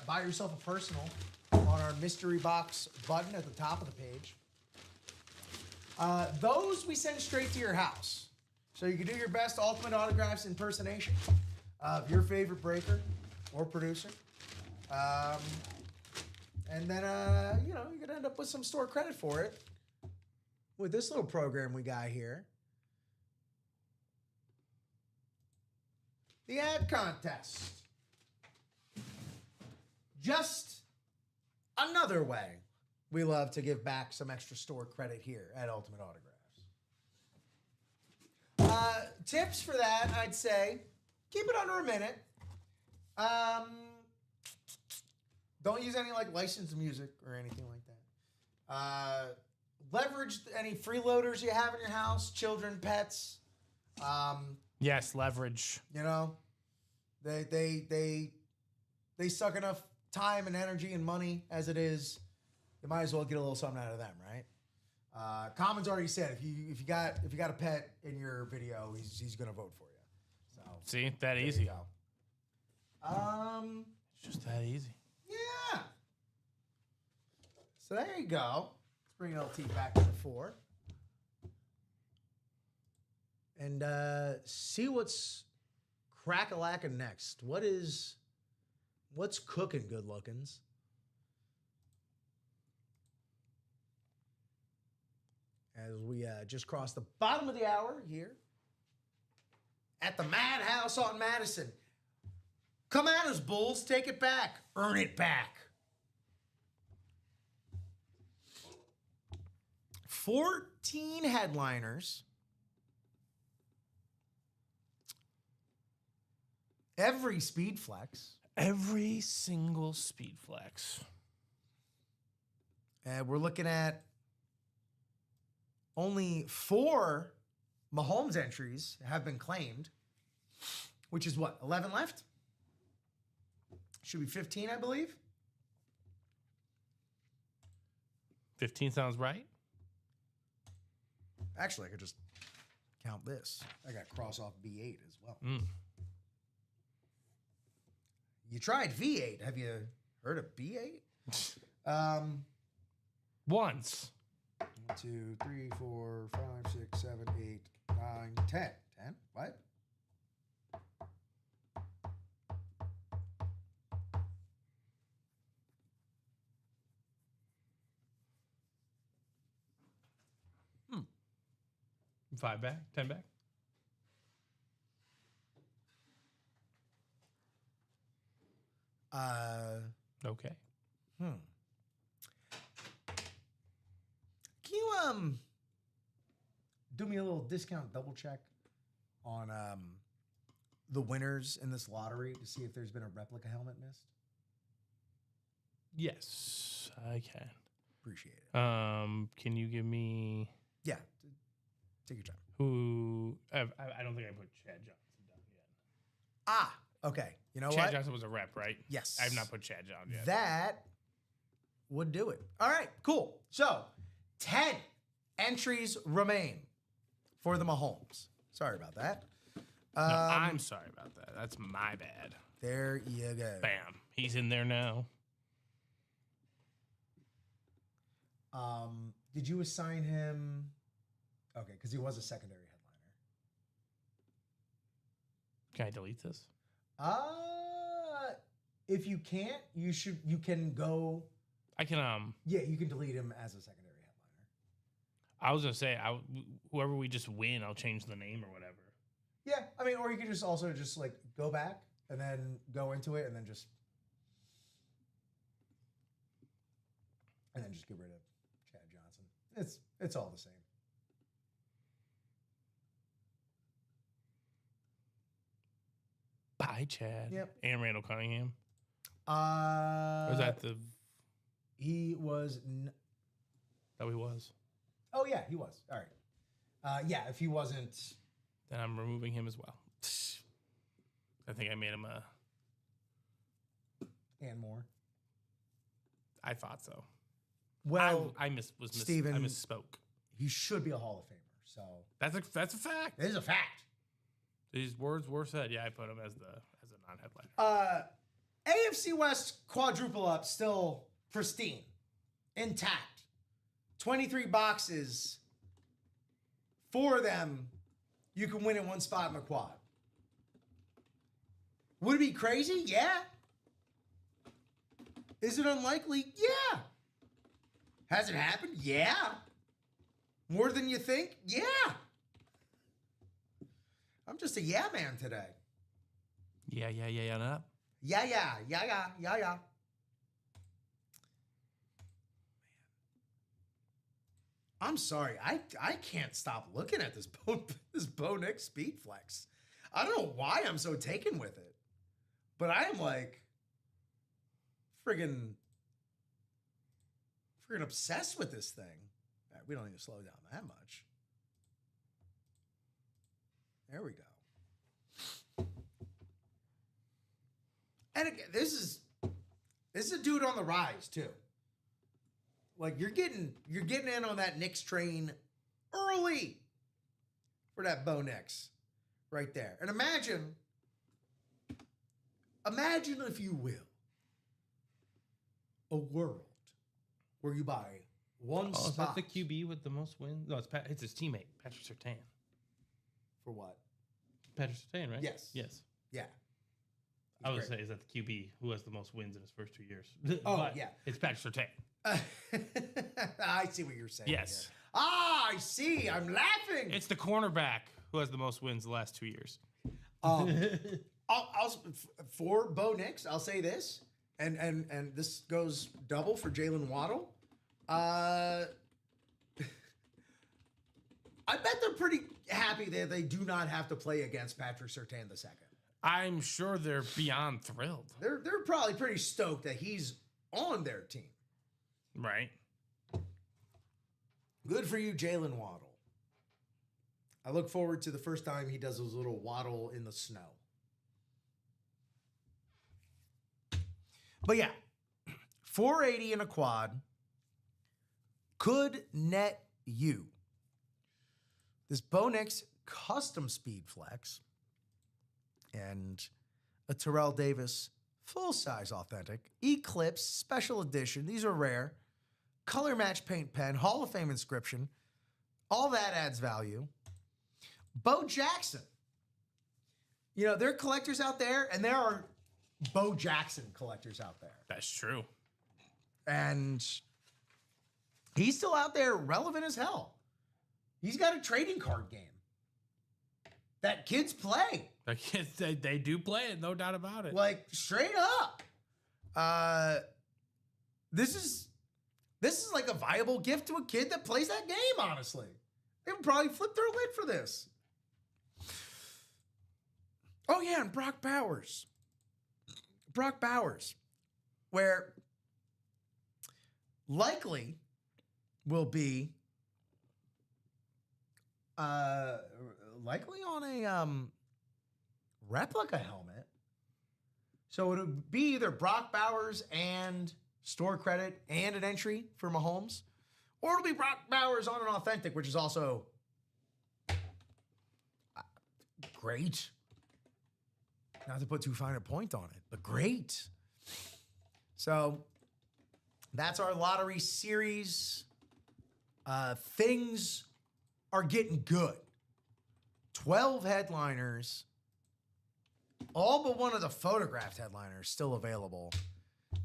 Buy yourself a personal on our mystery box button at the top of the page. Those we send straight to your house. So you can do your best Ultimate Autographs impersonation of your favorite breaker or producer. And then, you know, you're going to end up with some store credit for it with this little program we got here. The ad contest. Just another way we love to give back some extra store credit here at Ultimate Autographs. Tips for that, I'd say, keep it under a minute. Don't use any like licensed music or anything like that. Leverage any freeloaders you have in your house, children, pets. Yes, leverage. You know, they suck enough time and energy and money as it is. You might as well get a little something out of them, right? Common's already said if you got a pet in your video, he's gonna vote for you. So see, that easy. You go. It's just that easy. Yeah. So there you go. Let's bring LT back to the 4. And see what's crack-a-lackin' next. What is What's cooking, good lookins? As we just crossed the bottom of the hour here at the Madhouse on Madison. Come at us, Bulls. Take it back. Earn it back. 14 headliners. Every speed flex. Every single speed flex. And we're looking at only 4 Mahomes entries have been claimed, which is what, 11 left? Should be 15, I believe. 15 sounds right. Actually, I could just count this. I got cross off B8 as well. You tried V8. Have you heard of B8? Once. 1, 2, 3, 4, 5, 6, 7, 8, 9, 10. 10? What? 5 back, 10 back. Okay. Can you do me a little discount double check on the winners in this lottery to see if there's been a replica helmet missed? Yes, I can. Appreciate it. Can you give me Yeah, take your time. who? I don't think I put Chad Johnson down yet. Ah, okay. You know Chad what? Johnson was a rep, right? Yes. I have not put Chad down yet. That would do it. All right, cool. So 10 entries remain for the Mahomes. Sorry about that. No, I'm sorry about that. That's my bad. There you go. Bam. He's in there now. Did you assign him? Okay, because he was a secondary headliner. Can I delete this? If you can't, you should. You can go. I can. Yeah, you can delete him as a secondary headliner. I was gonna say, whoever we just win, I'll change the name or whatever. Yeah, I mean, or you can just also just like go back and then go into it and then just get rid of Chad Johnson. It's all the same. Bye, Chad. Yep. And Randall Cunningham. Was that the? He was. That he was. Oh yeah, he was. All right. Yeah, if he wasn't, Then I'm removing him as well. I think I made him a. and more. I thought so. Well, I Steven, I misspoke. he should be a Hall of Famer. So That's a fact. it is a fact. These words were said. Yeah, I put him as a non-headliner. AFC West quadruple up still pristine, intact. 23 boxes. 4 of them you can win in one spot in the quad. Would it be crazy? Yeah. Is it unlikely? Yeah. Has it happened? Yeah. More than you think? Yeah. I'm just a yeah man today. Yeah. No. Yeah. I'm sorry. I can't stop looking at this Bo Nix speed flex. I don't know why I'm so taken with it. But I am like friggin' obsessed with this thing. All right, we don't need to slow down that much. There we go. And again, this is a dude on the rise too. Like you're getting in on that Knicks train early for that Bo Nix right there. And imagine if you will, a world where you buy one spot. Is that the QB with the most wins? No, it's his teammate, Patrick Surtain. For what? Patrick Surtain, right? Yes. Yes. Yeah. I would say is that the QB who has the most wins in his first 2 years. Oh, But yeah. it's Patrick Surtain. I see what you're saying. Yes. Here. I see. I'm laughing. It's the cornerback who has the most wins the last 2 years. I'll for Bo Nix, I'll say this, and this goes double for Jalen Waddle. I bet they're pretty happy that they do not have to play against Patrick Surtain II. I'm sure they're beyond thrilled. They're probably pretty stoked that he's on their team. Right. Good for you, Jalen Waddle. I look forward to the first time he does his little waddle in the snow. But yeah, 480 in a quad could net you this Bo Nix custom speed flex and a Terrell Davis full-size authentic Eclipse special edition. These are rare. Color match paint pen, Hall of Fame inscription. All that adds value. Bo Jackson. You know, there are collectors out there, and there are Bo Jackson collectors out there. That's true. And he's still out there relevant as hell. He's got a trading card game that kids play. The kids, they do play it, no doubt about it. Like, straight up. This is like a viable gift to a kid that plays that game, honestly. They would probably flip their lid for this. Oh, yeah, and Brock Bowers. Where likely will be likely on a replica helmet. So it would be either Brock Bowers and store credit and an entry for Mahomes, or it'll be Brock Bowers on an authentic, which is also great. Not to put too fine a point on it, but great. So that's our lottery series. Things are getting good. 12 headliners. All but one of the photographed headliners still available.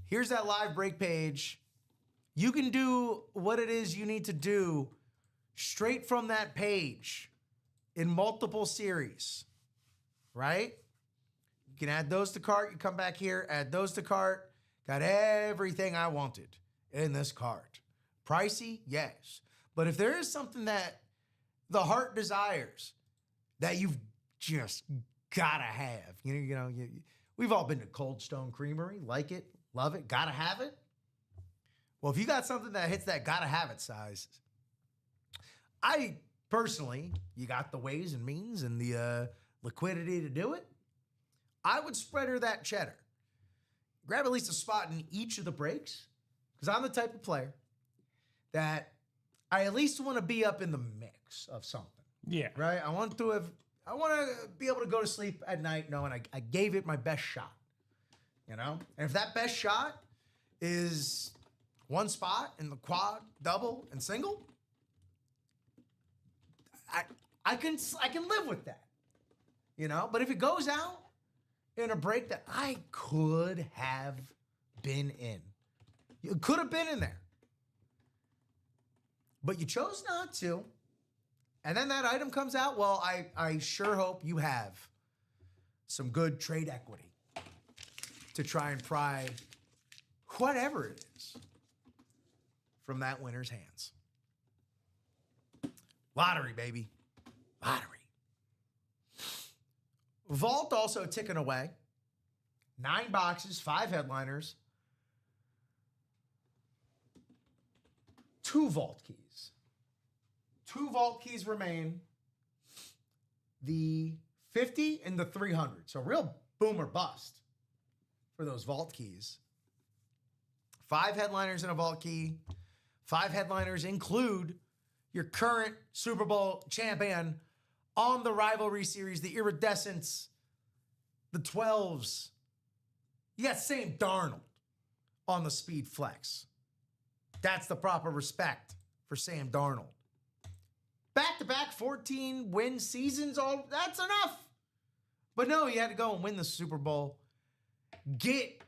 Here's that live break page. You can do what it is you need to do straight from that page in multiple series, right? You can add those to cart. You come back here, add those to cart. Got everything I wanted in this cart. Pricey? Yes. But if there is something that the heart desires that you've just gotta have, we've all been to Cold Stone Creamery, like it, love it, gotta have it. Well, if you got something that hits that gotta have it size, I personally, you got the ways and means and the liquidity to do it, I would spread her that cheddar. Grab at least a spot in each of the breaks, because I'm the type of player that I at least want to be up in the mix of something. Yeah. Right? I want to be able to go to sleep at night knowing I gave it my best shot. And if that best shot is one spot in the quad, double, and single, I can live with that. But if it goes out in a break that I could have been in, you could have been in there, but you chose not to, and then that item comes out, well, I sure hope you have some good trade equity to try and pry whatever it is from that winner's hands. Lottery, baby. Lottery. Vault also ticking away. 9 boxes, 5 headliners, 2 vault keys. 2 vault keys remain. The 50 and the 300. So real boom or bust for those vault keys. 5 headliners in a vault key. 5 headliners include your current Super Bowl champion on the rivalry series, the Iridescents, the 12s. You got Sam Darnold on the speed flex. That's the proper respect for Sam Darnold. Back-to-back 14-win seasons, that's enough. But no, he had to go and win the Super Bowl get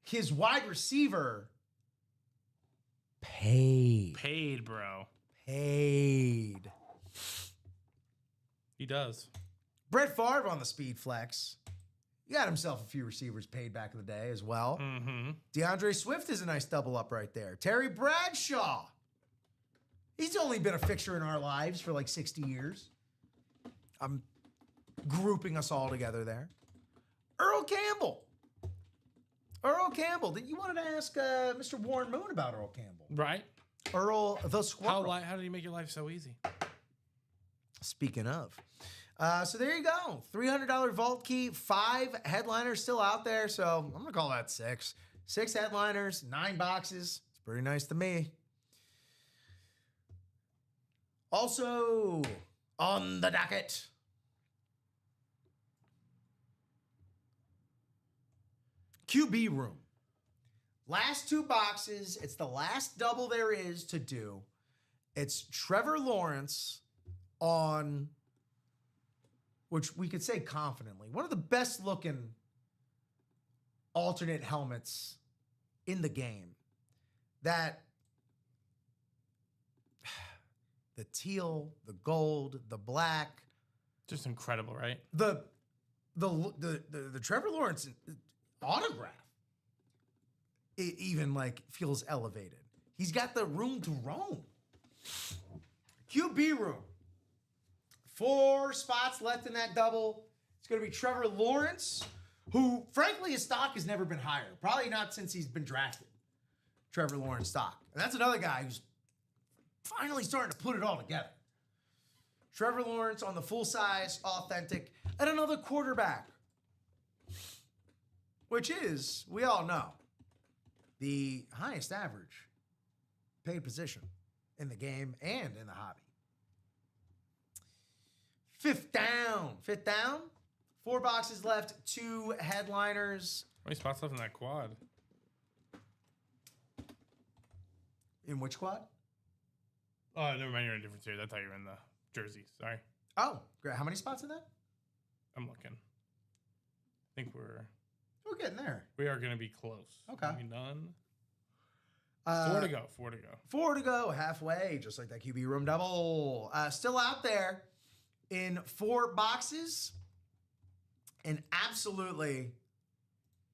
his wide receiver paid. Paid, bro. Paid. He does. Brett Favre on the speed flex. He got himself a few receivers paid back in the day as well. Mm-hmm. DeAndre Swift is a nice double up right there. Terry Bradshaw. He's only been a fixture in our lives for like 60 years. I'm grouping us all together there. Earl Campbell. Earl Campbell. You wanted to ask Mr. Warren Moon about Earl Campbell. Right. Earl the Squirrel. How did he make your life so easy? Speaking of. So there you go. $300 vault key. 5 headliners still out there. So I'm going to call that 6. 6 headliners, 9 boxes. It's pretty nice to me. Also on the docket, QB room. Last 2 boxes. It's the last double there is to do. It's Trevor Lawrence on, which we could say confidently, one of the best looking alternate helmets in the game. That the teal, the gold, the black, Just incredible, right? the Trevor Lawrence autograph, it even like feels elevated. He's got the room to roam. QB room. 4 spots left in that double. It's going to be Trevor Lawrence, who, frankly, his stock has never been higher. Probably not since he's been drafted. Trevor Lawrence stock. And that's another guy who's finally starting to put it all together. Trevor Lawrence on the full-size, authentic, and another quarterback, which is, we all know, the highest average paid position in the game and in the hobby. Fifth down. 4 boxes left, 2 headliners. How many spots left in that quad? In which quad? Oh, never mind. You're in a different series. I thought you were in the jerseys. Sorry. Oh, great. How many spots in that? I'm looking. I think we're getting there. We are going to be close. Okay. Maybe none. 4 to go. 4 to go. 4 to go, halfway, just like that QB room double. Still out there in 4 boxes. An absolutely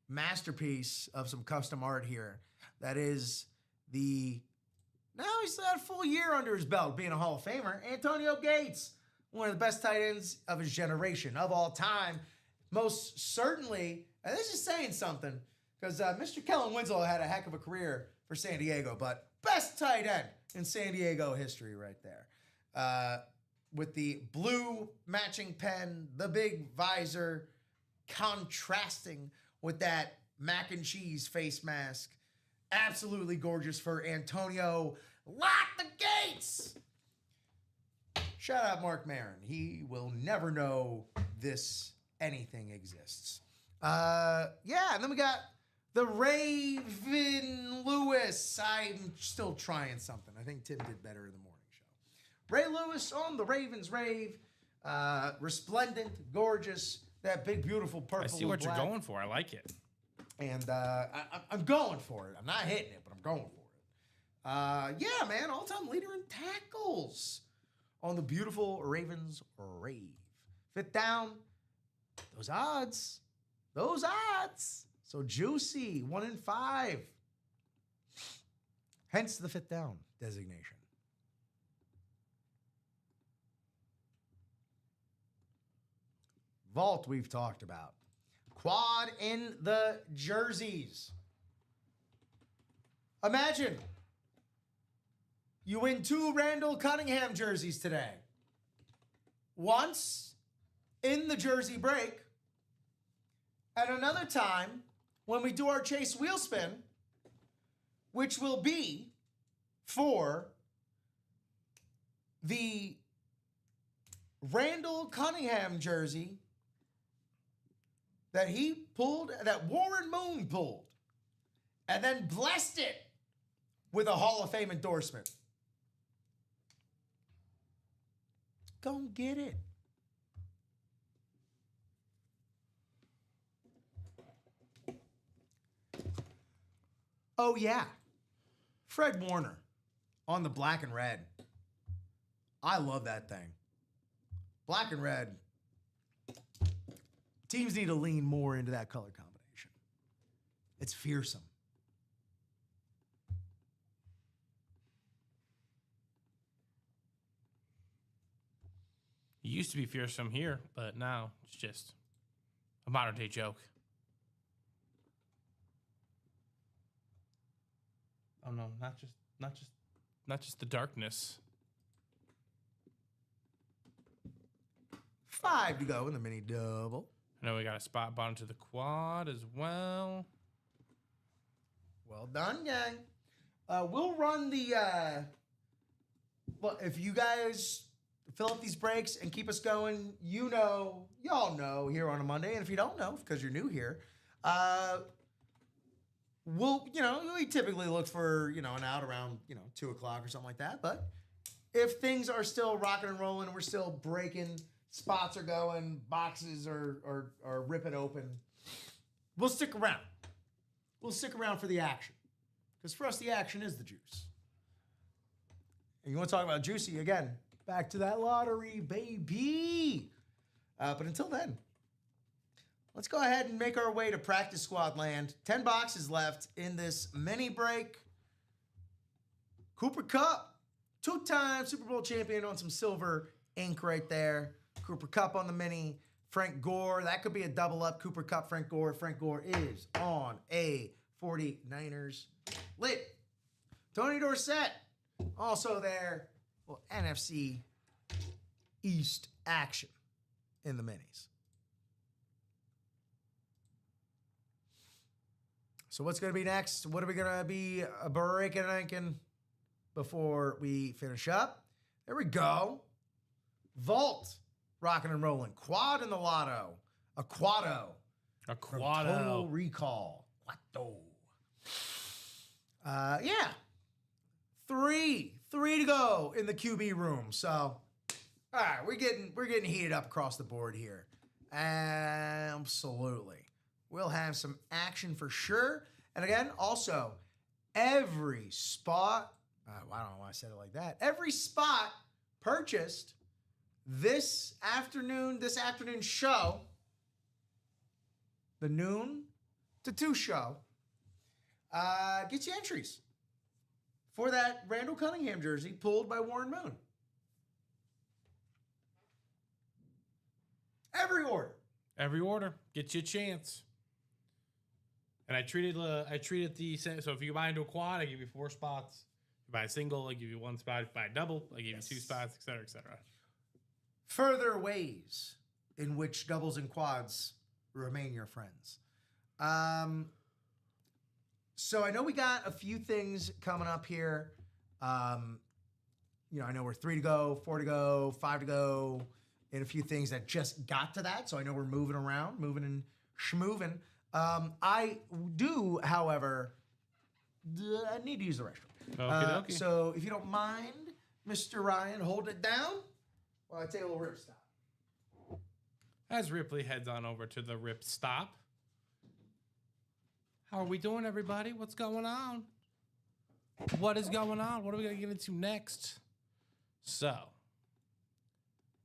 masterpiece of some custom art here. That is now he's had a full year under his belt being a Hall of Famer. Antonio Gates, one of the best tight ends of his generation, of all time. Most certainly, and this is saying something, because Mr. Kellen Winslow had a heck of a career for San Diego, but best tight end in San Diego history right there. With the blue matching pen, the big visor, contrasting with that mac and cheese face mask. Absolutely gorgeous for Antonio. Lock the gates! Shout out Mark Maron. He will never know anything exists. And then we got the Raven Lewis. I'm still trying something. I think Tim did better in the morning show. Ray Lewis on the Ravens rave. Resplendent, gorgeous. That big, beautiful purple. I see what black. you're going for. I like it. And I'm going for it. I'm not hitting it, but I'm going for it. Yeah, man, all-time leader in tackles on the beautiful Ravens rave. 5th down. Those odds. So juicy. 1 in 5. Hence the 5th down designation. Vault we've talked about. Quad in the jerseys. Imagine you win 2 Randall Cunningham jerseys today. Once in the jersey break, and another time when we do our Chase wheel spin, which will be for the Randall Cunningham jersey that he pulled, that Warren Moon pulled, and then blessed it with a Hall of Fame endorsement. Go get it. Oh, yeah. Fred Warner on the black and red. I love that thing. Black and red. Teams need to lean more into that color combination. It's fearsome. It used to be fearsome here, but now it's just a modern day joke. Oh no, not just the darkness. 5 to go in the mini double. I know we got a spot bottom to the quad as well. Well done, gang. We'll run the. Well, if you guys fill up these breaks and keep us going, y'all know here on a Monday. And if you don't know, because you're new here, we typically look for, an out around, 2 o'clock or something like that. But if things are still rocking and rolling, we're still breaking, spots are going, boxes are ripping open, we'll stick around. We'll stick around for the action. Because for us, the action is the juice. And you want to talk about juicy again? Back to that lottery, baby. But until then, let's go ahead and make our way to practice squad land. 10 boxes left in this mini break. Cooper Kupp, 2-time Super Bowl champion on some silver ink right there. Cooper Kupp on the mini. Frank Gore, that could be a double up. Cooper Kupp, Frank Gore. Frank Gore is on a 49ers lit. Tony Dorsett, also there. Well, NFC East action in the minis. So what's going to be next? What are we going to be breaking before we finish up? There we go. Vault, rocking and rolling. Quad in the lotto. A quado. A quado. Total Recall. Quado. Yeah. Three to go in the QB room. So, all right, we're getting heated up across the board here. Absolutely. We'll have some action for sure. And again, also, every spot, I don't know why I said it like that. Every spot purchased this afternoon's show, the noon to 2 show, gets you entries for that Randall Cunningham jersey pulled by Warren Moon. Every order gets you a chance. And I treated the same. So if you buy into a quad, I give you 4 spots. If you buy a single, I give you 1 spot. If you buy a double, I give you 2 spots, et cetera, et cetera. Further ways in which doubles and quads remain your friends. So I know we got a few things coming up here. I know we're 3 to go, 4 to go, 5 to go, and a few things that just got to that. So I know we're moving around, moving and schmoving. I do, however, I need to use the restroom. Okay. So if you don't mind, Mr. Ryan, hold it down while I take a little rip stop. As Ripley heads on over to the rip stop. How are we doing, everybody? What's going on? What is going on? What are we going to get into next? So,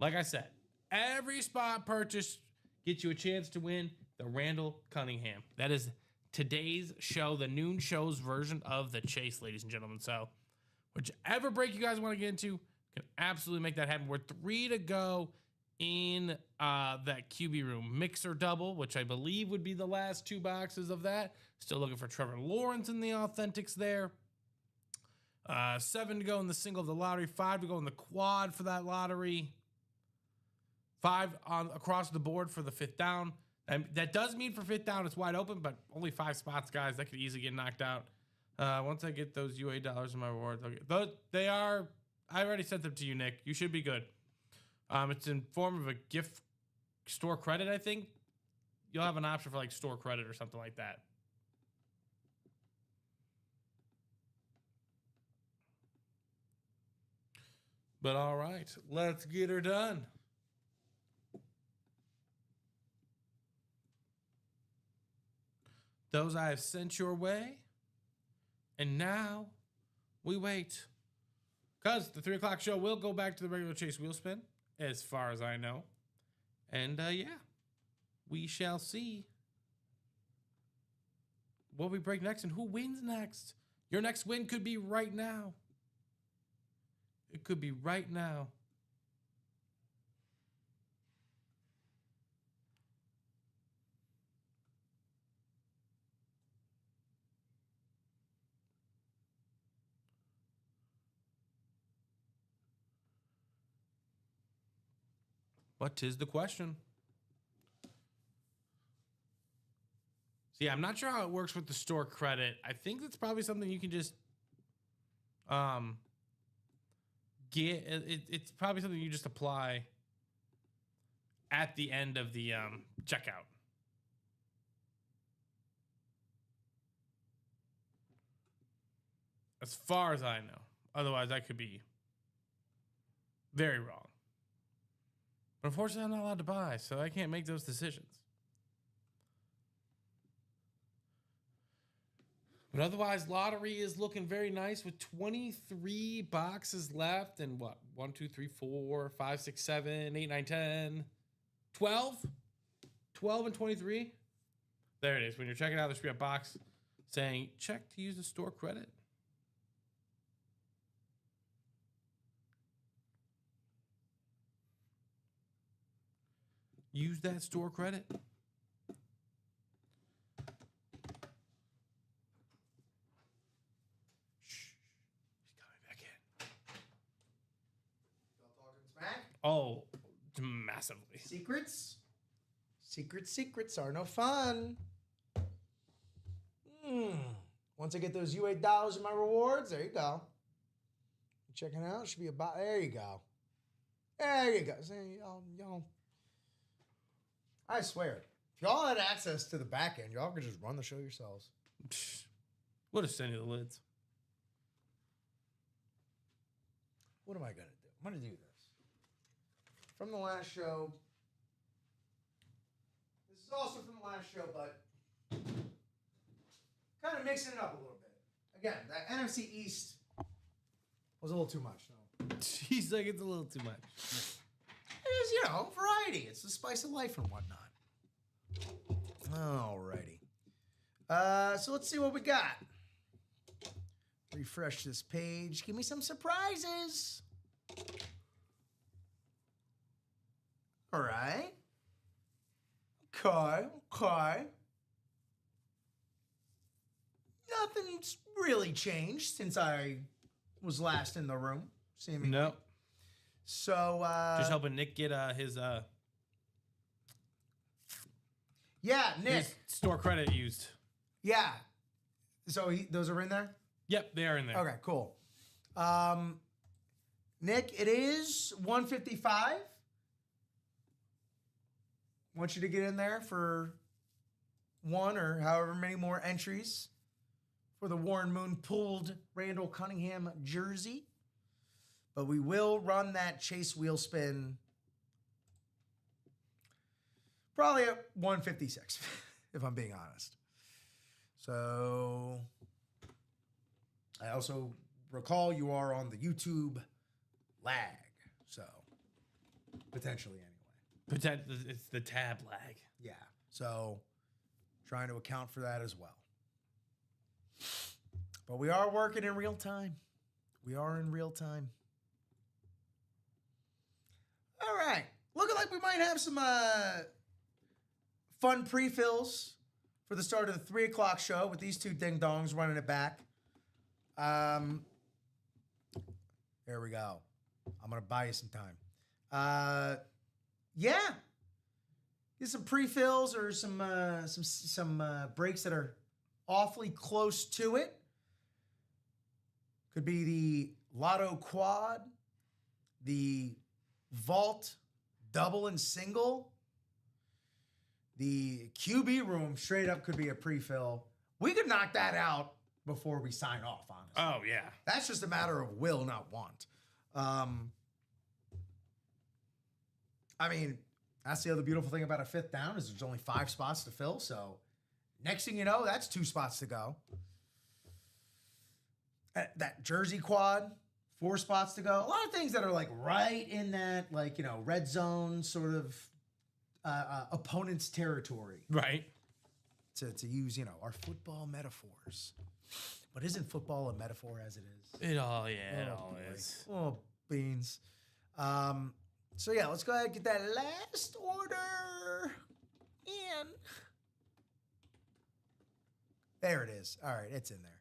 like I said, every spot purchase gets you a chance to win the Randall Cunningham. That is today's show, the noon show's version of the chase, ladies and gentlemen. So, whichever break you guys want to get into, can absolutely make that happen. We're 3 to go in that QB room. Mixer double, which I believe would be the last 2 boxes of that. Still looking for Trevor Lawrence in the authentics there. 7 to go in the single of the lottery. 5 to go in the quad for that lottery. 5 across the board for the 5th down. And that does mean for 5th down it's wide open, but only 5 spots, guys. That could easily get knocked out. Once I get those UA dollars in my rewards, they are. I already sent them to you, Nick. You should be good. It's in form of a gift store credit, I think. You'll have an option for like store credit or something like that. But all right, let's get her done. Those I have sent your way. And now we wait. Because the 3 o'clock show will go back to the regular Chase Wheel Spin, as far as I know. And yeah, we shall see what we break next and who wins next. Your next win could be right now. It could be right now. But 'tis the question. See, I'm not sure how it works with the store credit. I think that's probably something you can just get. It's probably something you just apply at the end of the checkout. As far as I know. Otherwise, I could be very wrong. But unfortunately, I'm not allowed to buy, so I can't make those decisions. But otherwise, lottery is looking very nice with 23 boxes left and what? 1, 2, 3, 4, 5, 6, 7, 8, 9, 10, 12? 12 and 23? There it is. When you're checking out, there should be a box saying, check to use the store credit. Use that store credit. Shh. He's coming back in. Y'all talking smack? Oh, massively. Secrets? Secrets are no fun. Once I get those U8 in my rewards, there you go. You checking out? Should be about. There you go. There you go. See, y'all. I swear, if y'all had access to the back end, y'all could just run the show yourselves. Would have sent you the lids. What am I going to do? I'm going to do this. From the last show. This is also from the last show, but kind of mixing it up a little bit. Again, that NFC East was a little too much. No? He's like, it's a little too much. It is, variety. It's the spice of life and whatnot. Alrighty. So let's see what we got. Refresh this page. Give me some surprises. All right. Okay. Nothing's really changed since I was last in the room. Seemingly. No. So Just helping Nick get his Nick. his store credit used. Yeah. So those are in there? Yep, they are in there. Okay, cool. Nick, it is 155. Want you to get in there for one or however many more entries for the Warren Moon pulled Randall Cunningham jersey. But we will run that Chase Wheel Spin probably at 156, if I'm being honest. So I also recall you are on the YouTube lag, so potentially anyway. It's the tab lag. Yeah, so trying to account for that as well. But we are working in real time. We are in real time. All right. Looking like we might have some fun pre-fills for the start of the 3 o'clock show with these two ding-dongs running it back. There we go. I'm going to buy you some time. Yeah. Get some pre-fills or some breaks that are awfully close to it. Could be the Lotto Quad, the Vault double and single. The QB room straight up could be a pre-fill. We could knock that out before we sign off, honestly. Oh, yeah. That's just a matter of will, not want. I mean, that's the other beautiful thing about a fifth down is there's only 5 spots to fill. So next thing you know, that's 2 spots to go. that jersey quad, 4 spots to go. A lot of things that are like right in that, like, you know, red zone sort of opponent's territory. Right. To use, you know, our football metaphors. But isn't football a metaphor as it is? It all boy. is. Oh, beans. So yeah, let's go ahead and get that last order in. There it is. All right, it's in there.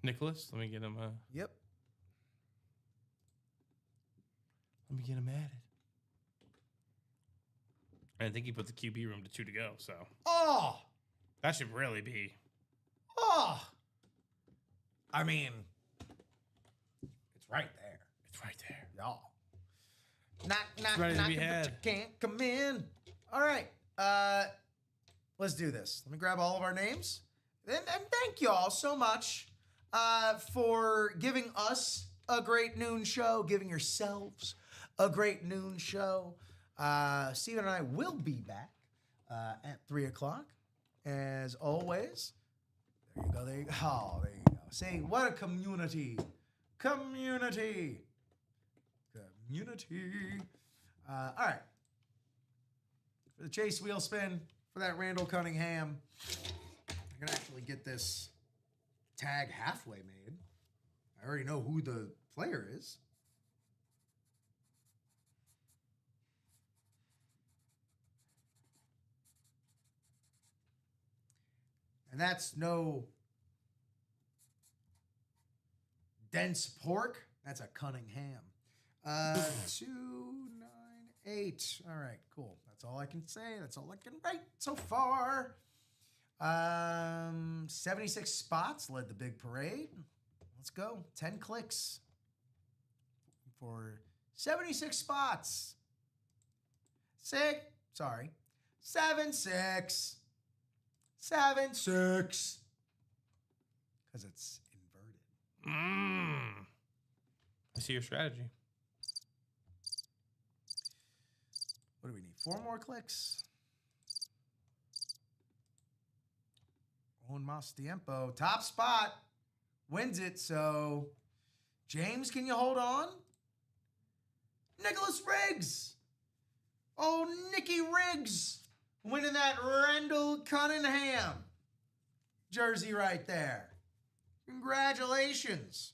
Nicholas, let me get him. Yep. Let me get him added. I think he put the QB room to 2 to go, so Oh! that should really be. Oh! I mean, it's right there. It's right there. Y'all. Knock, knock, ready to knock, be but had. you can't come in. All right. Let's do this. Let me grab all of our names. And thank you all so much for giving us a great noon show, giving yourselves a great noon show. Steven and I will be back at 3 o'clock, as always. There you go. There you go. Oh, there you go. Say, what a community. Community. Community. All right. For the chase wheel spin, for that Randall Cunningham, I can actually get this tag halfway made. I already know who the player is. And that's no dense pork. That's a Cunningham. 298. All right, cool. That's all I can say. That's all I can write so far. 76 spots led the big parade. Let's go. 10 clicks for 76 spots. 7-6. 7-6. Because it's inverted. I see your strategy. What do we need? 4 more clicks. Un mas tiempo. Top spot. Wins it. So, James, can you hold on? Nicholas Riggs. Oh, Nicky Riggs. Winning that Randall Cunningham jersey right there. Congratulations.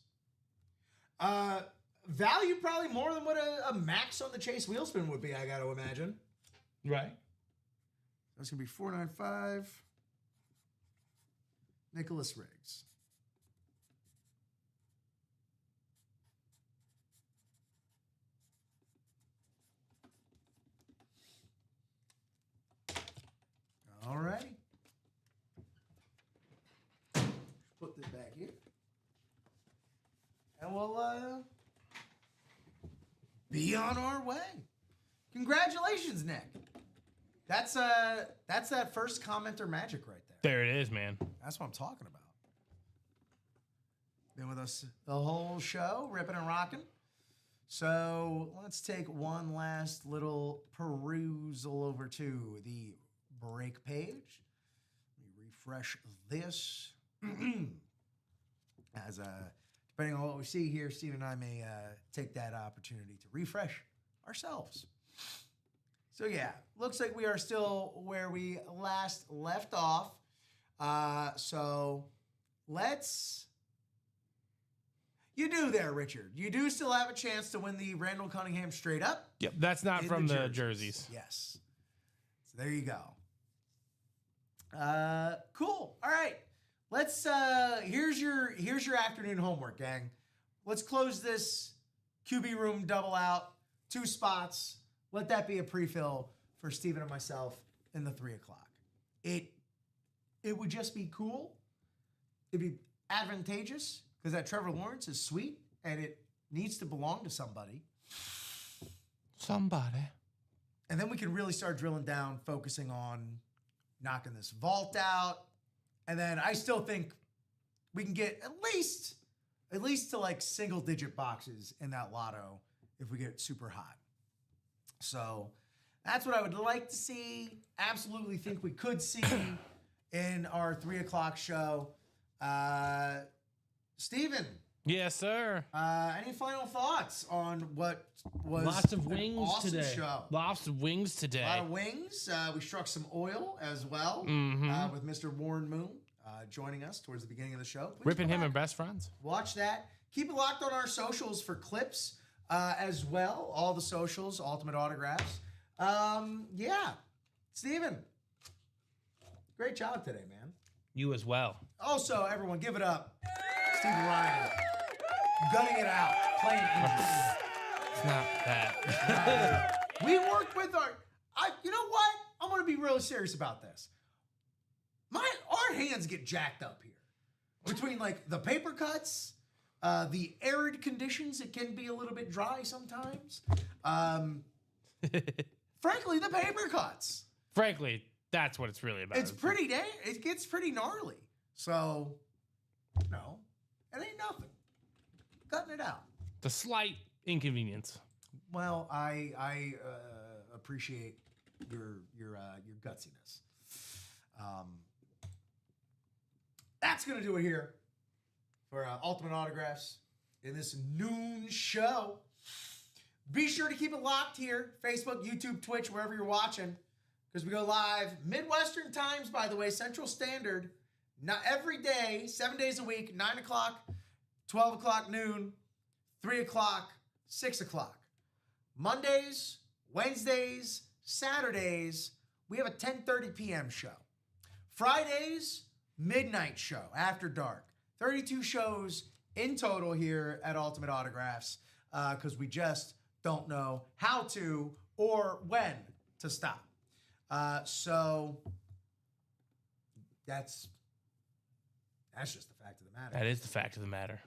Value probably more than what a max on the Chase Wheelspin would be, I got to imagine. Right. That's going to be $495. Nicholas Riggs. All righty. Put this back here. And we'll be on our way. Congratulations, Nick. That's that first commenter magic right there. There it is, man. That's what I'm talking about. Been with us the whole show, ripping and rocking. So let's take one last little perusal over to the break page. Let me refresh this. As depending on what we see here, Steve and I may take that opportunity to refresh ourselves. So yeah, looks like we are still where we last left off. So let's. You do there, Richard. You do still have a chance to win the Randall Cunningham straight up. Yep, that's not in from the jerseys. Yes. So there you go. Cool. All right. Let's here's your afternoon homework, gang. Let's close this QB room double out. 2 spots. Let that be a pre-fill for Steven and myself in the 3 o'clock. It would just be cool. It'd be advantageous because that Trevor Lawrence is sweet and it needs to belong to somebody. Somebody. And then we can really start drilling down, focusing on knocking this vault out. And then I still think we can get at least to like single-digit boxes in that lotto if we get super hot. So that's what I would like to see. Absolutely think we could see in our 3 o'clock show. Steven, Yes, sir. any final thoughts on what was Lots of an wings awesome today. show? Lots of wings today. A lot of wings. We struck some oil as well with Mr. Warren Moon joining us towards the beginning of the show. Please Ripping go him back, and best friends. watch that. Keep it locked on our socials for clips as well. All the socials, Ultimate Autographs. Yeah. Steven, great job today, man. You as well. Also, everyone, give it up. Steven Ryan, gunning it out, playing injuries. It's not that. We worked with you know what? I'm going to be really serious about this. Our hands get jacked up here. Between like the paper cuts, the arid conditions, it can be a little bit dry sometimes. Frankly, the paper cuts. Frankly, that's what it's really about. It's pretty it gets pretty gnarly. So, no, it ain't nothing. Cutting it out. It's a slight inconvenience. Well, I appreciate your gutsiness. That's gonna do it here for Ultimate Autographs in this noon show. Be sure to keep it locked here, Facebook, YouTube, Twitch, wherever you're watching, because we go live Midwestern times, by the way, Central Standard, not every day, 7 days a week, 9 o'clock, 12 o'clock noon, 3 o'clock, 6 o'clock. Mondays, Wednesdays, Saturdays, we have a 10:30 p.m. show. Fridays, midnight show, after dark. 32 shows in total here at Ultimate Autographs because we just don't know how to or when to stop. So that's just the fact of the matter. That is the fact of the matter.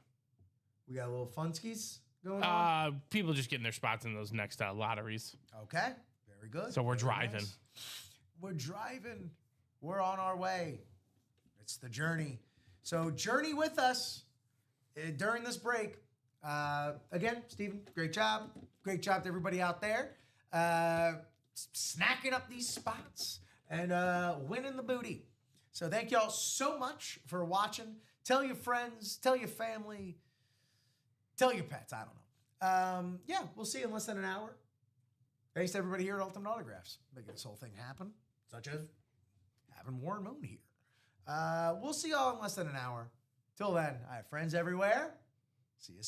We got a little funskis going on. People just getting their spots in those next lotteries. Okay, very good. So we're Very driving. nice. We're driving. We're on our way. It's the journey. So journey with us during this break. Again, Steven, great job. Great job to everybody out there. Snacking up these spots and winning the booty. So thank y'all so much for watching. Tell your friends, tell your family, tell your pets. I don't know. Yeah, we'll see you in less than an hour. Thanks to everybody here at Ultimate Autographs, making this whole thing happen, such as having Warren Moon here. We'll see y'all in less than an hour. Till then, I have friends everywhere. See you soon.